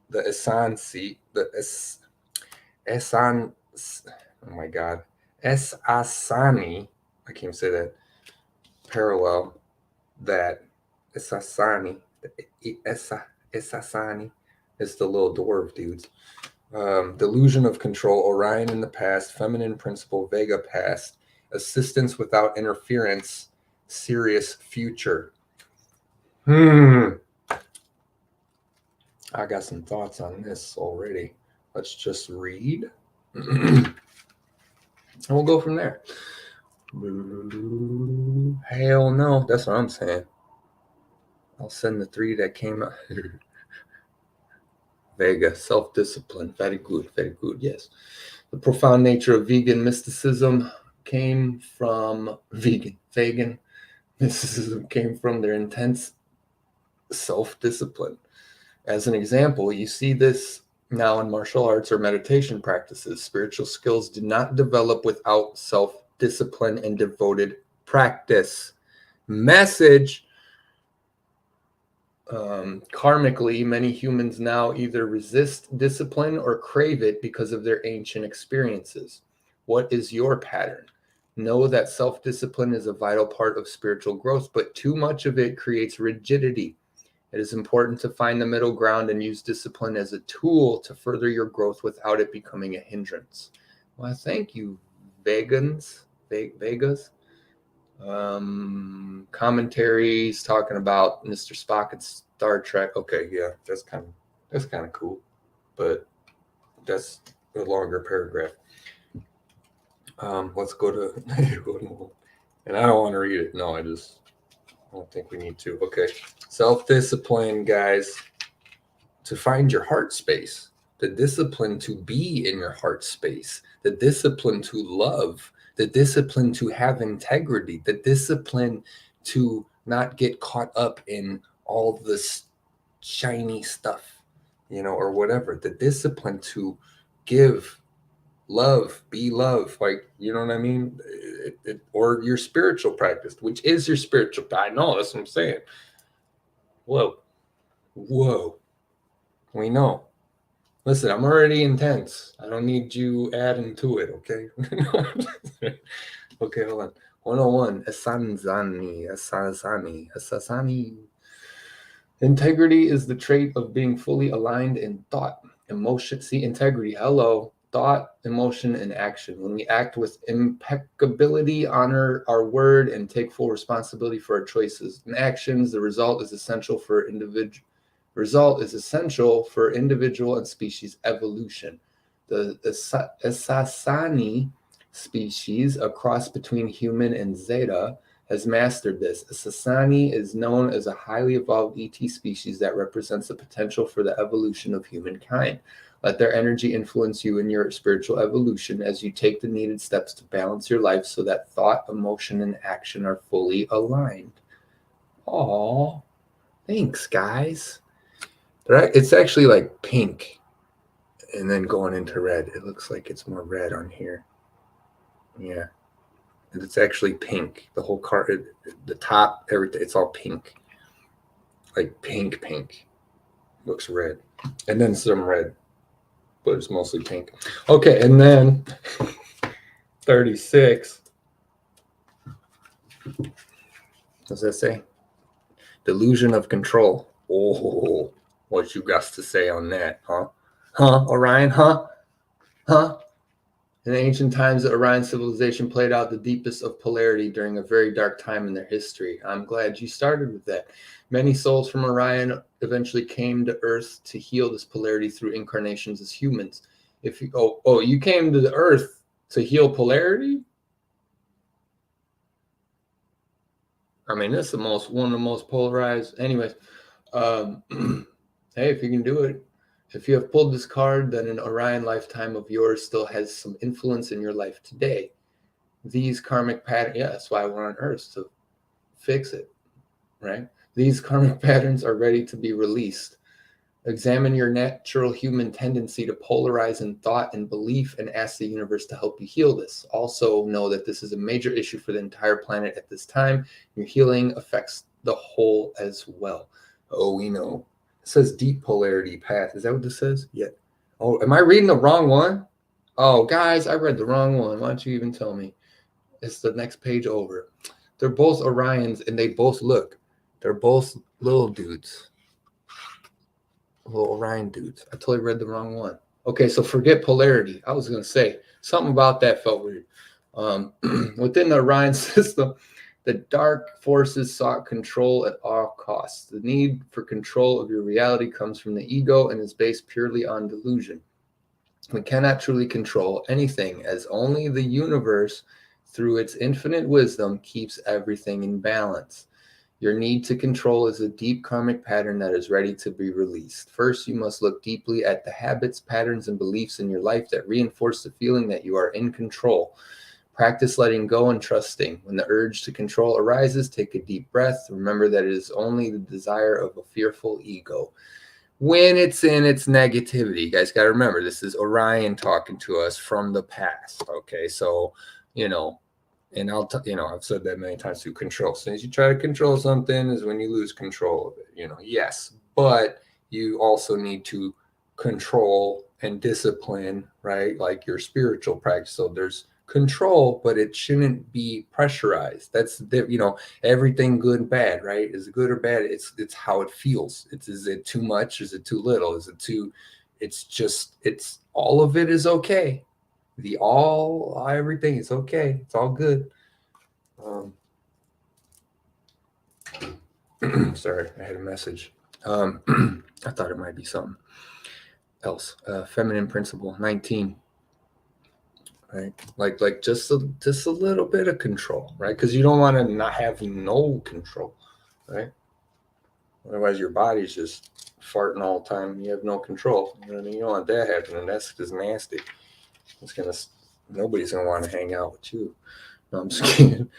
the Esansi, oh my God, Esasani, I can't say that, parallel, that Esasani, Esasani, it's the little dwarf dudes. Delusion of control, Orion in the past, feminine principle, Vega past, assistance without interference, Sirius future. I got some thoughts on this already. Let's just read. And we'll go from there. Hell no. That's what I'm saying. I'll send the 3 that came out. Vega, self-discipline. Very good, yes. The profound nature of vegan mysticism came from vegan mysticism came from their intense self-discipline. As an example, you see this now in martial arts or meditation practices. Spiritual skills do not develop without self-discipline and devoted practice. Message. Karmically, many humans now either resist discipline or crave it because of their ancient experiences. What is your pattern? Know that self-discipline is a vital part of spiritual growth, but too much of it creates rigidity. It is important to find the middle ground and use discipline as a tool to further your growth without it becoming a hindrance. Well, thank you, Vegas. Commentaries talking about Mr. Spock and Star Trek. Okay, yeah, that's kind of cool, but that's a longer paragraph. Let's go to, and I don't want to read it. No, I don't think we need to. Okay. Self-discipline, guys, to find your heart space, the discipline to be in your heart space, the discipline to love, the discipline to have integrity, the discipline to not get caught up in all this shiny stuff, or whatever, the discipline to give love, be love, like, you know what I mean? Or your spiritual practice, which is your spiritual. I know, that's what I'm saying. Whoa. We know. Listen, I'm already intense. I don't need you adding to it, okay? Okay, hold on. 101. Asasani. Integrity is the trait of being fully aligned in thought, emotion. See, integrity. Hello. Thought, emotion, and action. When we act with impeccability, honor our word, and take full responsibility for our choices and actions, the result is essential for individual and species evolution. The Sasani species, a cross between human and Zeta, has mastered this. A Sasani is known as a highly evolved ET species that represents the potential for the evolution of humankind. Let their energy influence you in your spiritual evolution as you take the needed steps to balance your life so that thought, emotion, and action are fully aligned. Aw, thanks, guys. It's actually like pink and then going into red. It looks like it's more red on here. Yeah. And it's actually pink. The whole card, the top, everything, it's all pink. Like pink. Looks red. And then some red, but it's mostly pink. Okay, and then 36. What's that say? Delusion of control. Oh, what you got to say on that, huh? Orion, huh? In ancient times, the Orion civilization played out the deepest of polarity during a very dark time in their history. I'm glad you started with that. Many souls from Orion eventually came to Earth to heal this polarity through incarnations as humans. If you you came to the Earth to heal polarity? I mean, this is one of the most polarized. Anyways, hey, if you can do it. If you have pulled this card, then an Orion lifetime of yours still has some influence in your life today. These karmic patterns, that's why we're on Earth, to fix it, right? These karmic patterns are ready to be released. Examine your natural human tendency to polarize in thought and belief and ask the universe to help you heal this. Also know that this is a major issue for the entire planet at this time. Your healing affects the whole as well. Oh, we know. It says deep polarity path. Is that what this says? Yeah. Oh, am I reading the wrong one? Oh, guys, I read the wrong one. Why don't you even tell me? It's the next page over. They're both Orions, and they both look. They're both little dudes. Little Orion dudes. I totally read the wrong one. Okay, so forget polarity. I was going to say something about that felt weird. Within the Orion system, the dark forces sought control at all costs. The need for control of your reality comes from the ego and is based purely on delusion. We cannot truly control anything, as only the universe, through its infinite wisdom, keeps everything in balance. Your need to control is a deep karmic pattern that is ready to be released. First, you must look deeply at the habits, patterns, and beliefs in your life that reinforce the feeling that you are in control. Practice letting go and trusting. When the urge to control arises, take a deep breath. Remember that it is only the desire of a fearful ego. When it's in its negativity, you guys got to remember, this is Orion talking to us from the past. Okay, so, and I've said that many times through control. As soon as you try to control something is when you lose control of it, yes, but you also need to control and discipline, right? Like your spiritual practice. So there's control, but it shouldn't be pressurized. That's the, everything good and bad, right? Is it good or bad? It's how it feels. Is it too much? Is it too little? Is it too? It's all of it is okay. Everything is okay. It's all good. Sorry, I had a message. I thought it might be something else. Feminine principle 19. Right, like just a little bit of control, right? Because you don't want to not have no control, right? Otherwise, your body's just farting all the time. You have no control. You know what I mean? You don't want that happening. That's just nasty. Nobody's gonna want to hang out with you. No, I'm just kidding.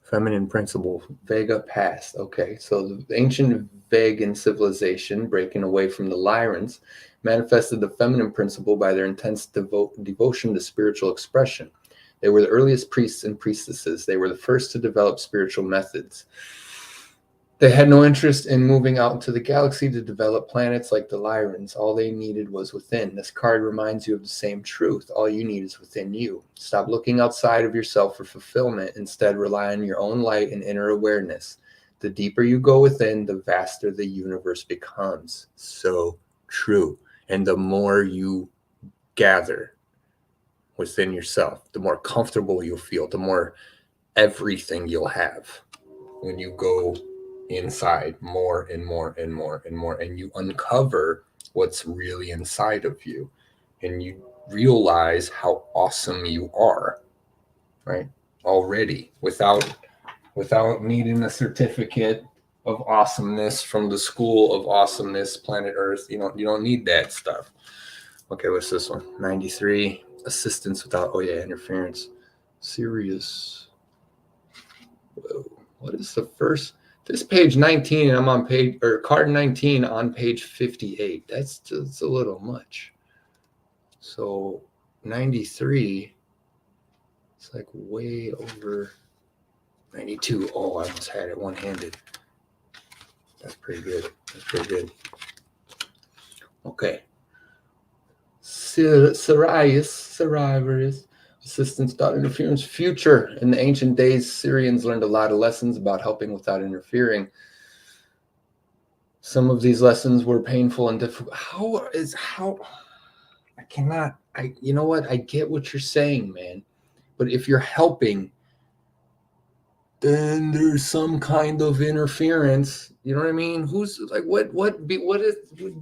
Feminine principle, Vega past. Okay, so the ancient Vegan civilization, breaking away from the Lyrans, manifested the feminine principle by their intense devotion to spiritual expression. They were the earliest priests and priestesses. They were the first to develop spiritual methods. They had no interest in moving out into the galaxy to develop planets like the Lyrans. All they needed was within. This card reminds you of the same truth. All you need is within you. Stop looking outside of yourself for fulfillment. Instead, rely on your own light and inner awareness. The deeper you go within, the vaster the universe becomes. So true. And the more you gather within yourself, the more comfortable you'll feel, the more everything you'll have when you go inside more and more and more and more, and you uncover what's really inside of you, and you realize how awesome you are, right? Already, without needing a certificate of awesomeness from the school of awesomeness, planet Earth. You don't need that stuff. Okay, what's this one? 93. Assistance without interference. Sirius. Whoa. What is the first? This page 19, and I'm on card 19 on page 58. That's just a little much. So 93, it's like way over 92. Oh, I almost had it one-handed. That's pretty good. Okay. Sirius. Assistance without interference. Future. In the ancient days, Syrians learned a lot of lessons about helping without interfering. Some of these lessons were painful and difficult. You know what? I get what you're saying, man. But if you're helping, then there's some kind of interference. You know what I mean? Who's like, what is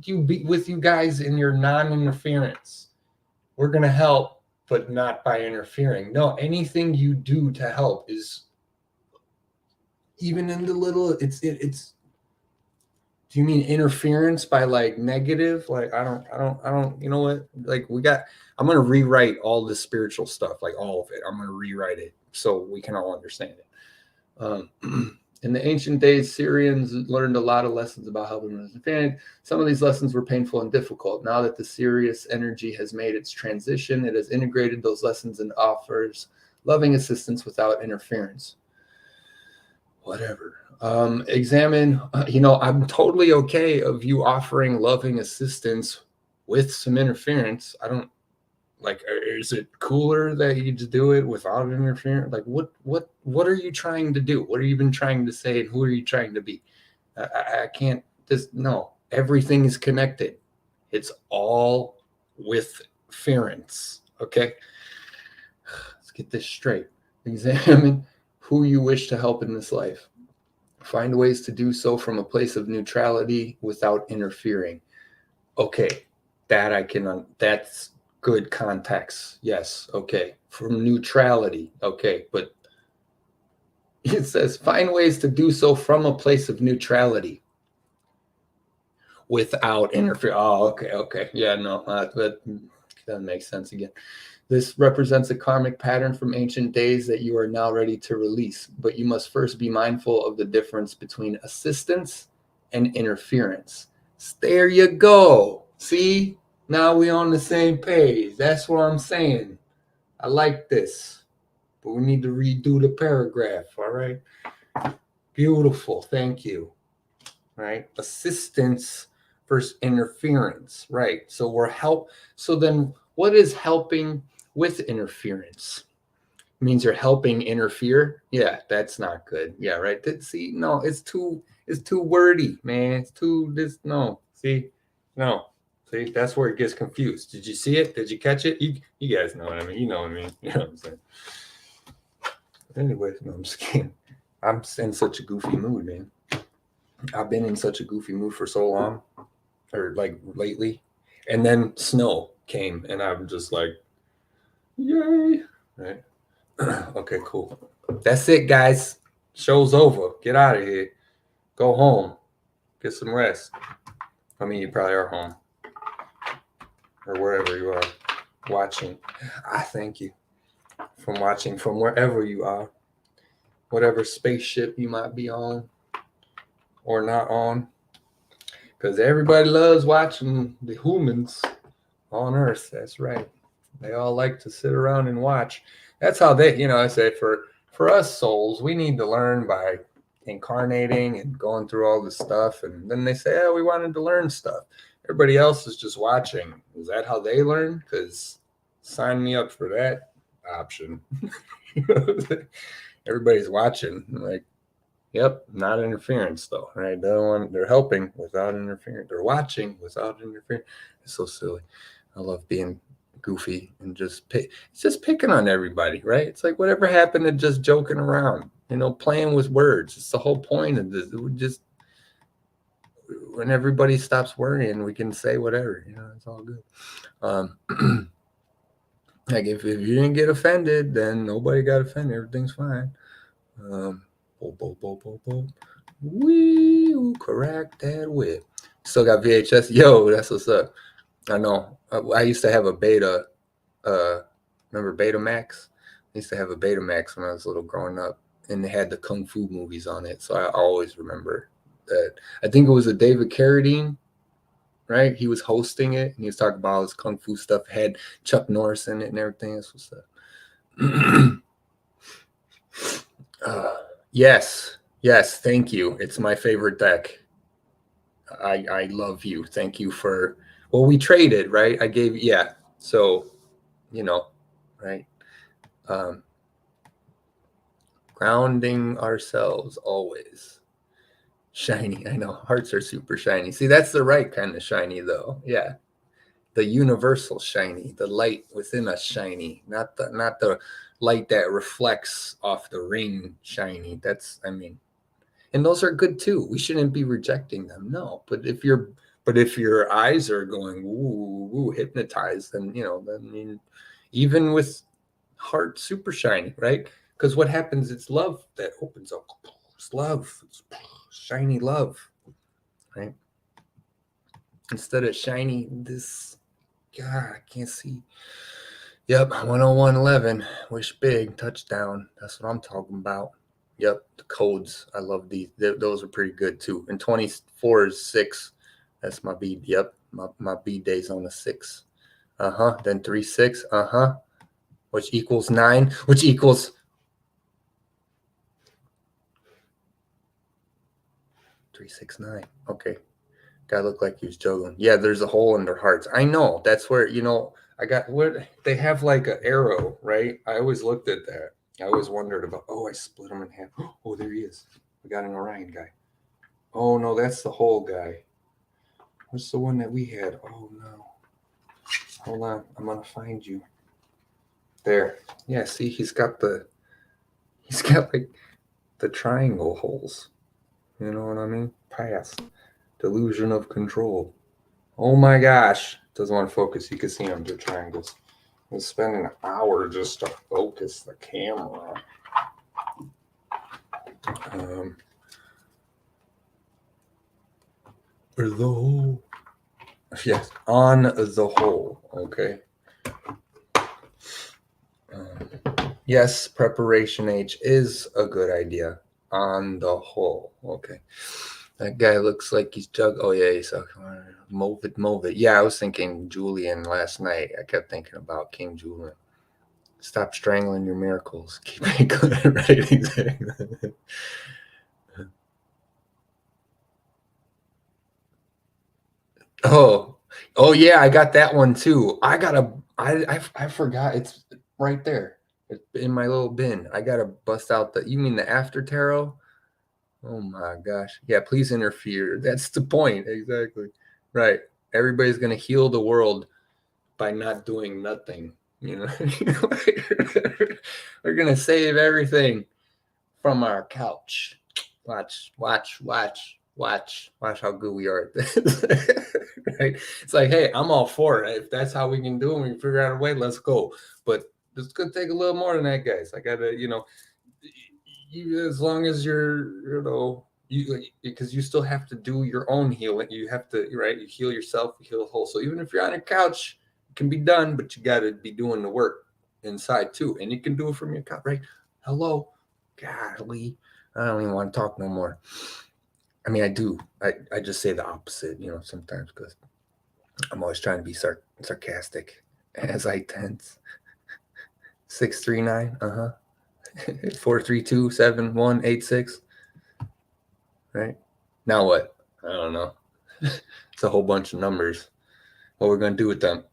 you be with you guys in your non-interference? We're going to help, but not by interfering. No, anything you do to help is, even in the little, it's do you mean interference by like negative? Like, I don't, you know what? Like I'm going to rewrite all this spiritual stuff, like all of it. I'm going to rewrite it so we can all understand it. In the ancient days, Syrians learned a lot of lessons about helping understand. Some of these lessons were painful and difficult. Now that the Sirius energy has made its transition, it has integrated those lessons and offers loving assistance without interference. Whatever. Examine, I'm totally okay of you offering loving assistance with some interference. I don't, like, is it cooler that you just do it without interference? Like, what are you trying to do? What are you even trying to say? And who are you trying to be? I can't just, no, everything is connected. It's all with ference. Okay. Let's get this straight. Examine who you wish to help in this life. Find ways to do so from a place of neutrality without interfering. Okay. That's good context. Yes. Okay. From neutrality. Okay. But it says find ways to do so from a place of neutrality without interfering. Oh, okay. Okay. Yeah, no, that makes sense again. This represents a karmic pattern from ancient days that you are now ready to release, but you must first be mindful of the difference between assistance and interference. There you go. See? Now we on the same page. That's what I'm saying. I like this, but we need to redo the paragraph. All right. Beautiful. Thank you. Right. Assistance versus interference. Right. So So then what is helping? with interference. It means you're helping interfere. Yeah, that's not good. Yeah, right. See, no, it's too wordy, man. It's too this no. See, no. See, that's where it gets confused. Did you see it? Did you catch it? You guys know what I mean. You know what I mean. You know what I'm saying. Anyway, no, I'm just kidding. I'm in such a goofy mood, man. I've been in such a goofy mood for so long, or like lately. And then snow came, and I'm just like, yay. Right. Okay, cool. That's it, guys. Show's over. Get out of here. Go home. Get some rest. I mean, you probably are home. Or wherever you are watching. I thank you from watching from wherever you are. Whatever spaceship you might be on or not on. Because everybody loves watching the humans on Earth. That's right. They all like to sit around and watch. That's how they, I say for us souls, we need to learn by incarnating and going through all this stuff. And then they say, we wanted to learn stuff. Everybody else is just watching. Is that how they learn? Because sign me up for that option. Everybody's watching. Like, yep, not interference though, right? They're helping without interference. They're watching without interference. It's so silly. I love being goofy and it's just picking on everybody, right? It's like whatever happened to just joking around, playing with words. It's the whole point of this. Just when everybody stops worrying, we can say whatever. It's all good. Like if you didn't get offended, then nobody got offended. Everything's fine. We crack that whip. Still got VHS. Yo, that's what's up. I know. I used to have a Beta. Remember Betamax? I used to have a Betamax when I was little growing up, and they had the Kung Fu movies on it. So I always remember that. I think it was a David Carradine, right? He was hosting it, and he was talking about all this Kung Fu stuff. It had Chuck Norris in it and everything. That's what's up. Yes. Thank you. It's my favorite deck. I love you. Thank you for. Well, we traded, right? I gave, yeah. So, right? Grounding ourselves always. Shiny. I know. Hearts are super shiny. See, that's the right kind of shiny, though. Yeah. The universal shiny, the light within us shiny, not the light that reflects off the ring shiny. And those are good too. We shouldn't be rejecting them. No, but if your eyes are going ooh, hypnotized, then even with heart super shiny, right? Because what happens? It's love that opens up. It's love. It's shiny love, right? Instead of shiny this. God, I can't see. Yep, 101.11. Wish big touchdown. That's what I'm talking about. Yep, the codes. I love these. Those are pretty good too. And 24 is 6. That's my B. Yep, my B day's on the 6. Then 3 6. Which equals 9. Which equals 3 6 9. Okay. Guy looked like he was juggling. Yeah, there's a hole in their hearts. I know. That's where I got what they have like an arrow, right? I always looked at that. I always wondered about, I split him in half. Oh, there he is. We got an Orion guy. Oh, no, that's the whole guy. What's the one that we had? Oh, no. Hold on. I'm going to find you. There. Yeah, see, he's got like the triangle holes. You know what I mean? Pass. Delusion of control. Oh, my gosh. Doesn't want to focus. You can see them. They're triangles. I'm spending an hour just to focus the camera. Or the hole. Yes, on the hole. Okay. Yes, preparation H is a good idea. On the hole. Okay. That guy looks like he's Oh, yeah, he's move it. Yeah, I was thinking Julian last night. I kept thinking about King Julian. Stop strangling your miracles. Keep it good, right? Exactly. Oh, yeah, I got that one too. I got a I forgot it's right there. It's in my little bin. I gotta bust out you mean the after tarot? Oh my gosh. Yeah, please interfere. That's the point. Exactly. Right. Everybody's gonna heal the world by not doing nothing. You know, we're gonna save everything from our couch. Watch how good we are at this. Right? It's like, hey, I'm all for it. If that's how we can do it, we can figure out a way, let's go. But it's gonna take a little more than that, guys. I gotta, you as long as you're, you because you still have to do your own healing. You have to, right? You heal yourself, you heal the whole. So even if you're on a couch, it can be done, but you gotta be doing the work inside too. And you can do it from your couch, right? Hello, golly. I don't even want to talk no more. I mean, I do. I just say the opposite, sometimes because I'm always trying to be sarcastic as I tense. 639, 4327186. Right? Now what? I don't know. It's a whole bunch of numbers. What we're gonna do with them?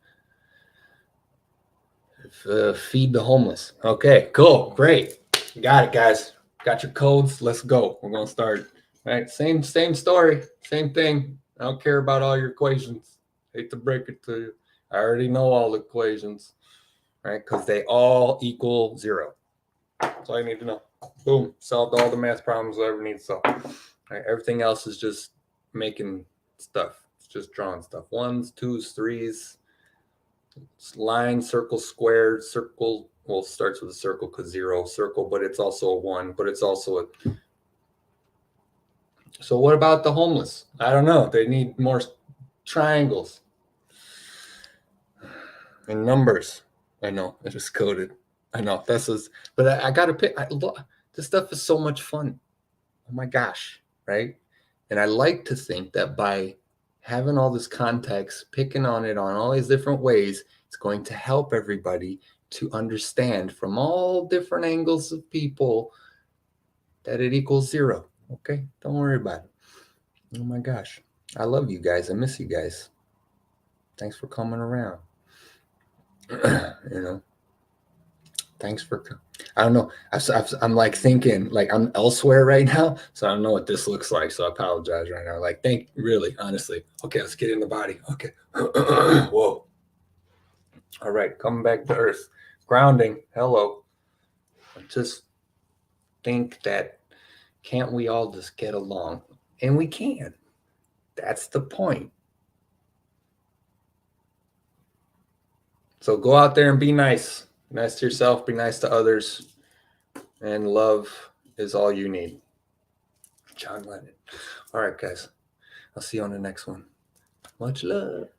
Feed the homeless. Okay, cool, great. Got it, guys. Got your codes. Let's go. We're gonna start. Right? Same story, same thing. I don't care about all your equations. Hate to break it to you. I already know all the equations, right? Because they all equal 0. That's all you need to know. Boom, solved all the math problems I ever need to solve. Right? Everything else is just making stuff. It's just drawing stuff. 1s, 2s, 3s, line, circle, square, circle. Well, starts with a circle because 0, circle, but it's also a 1, but it's also a. So what about the homeless? I don't know. They need more triangles and numbers. I know. I just coded. I know. But I got to pick. This stuff is so much fun. Oh my gosh. Right. And I like to think that by having all this context, picking on it on all these different ways, it's going to help everybody to understand from all different angles of people that it equals 0. Okay. Don't worry about it. Oh my gosh. I love you guys. I miss you guys. Thanks for coming around. Thanks for. I don't know. I'm like thinking like I'm elsewhere right now, so I don't know what this looks like. So I apologize right now. Like, really, honestly. Okay, let's get in the body. Okay. Whoa. All right, coming back to Earth, grounding. Hello. I just think that can't we all just get along? And we can. That's the point. So go out there and be nice. Be nice to yourself, be nice to others. And love is all you need. John Lennon. All right, guys. I'll see you on the next one. Much love.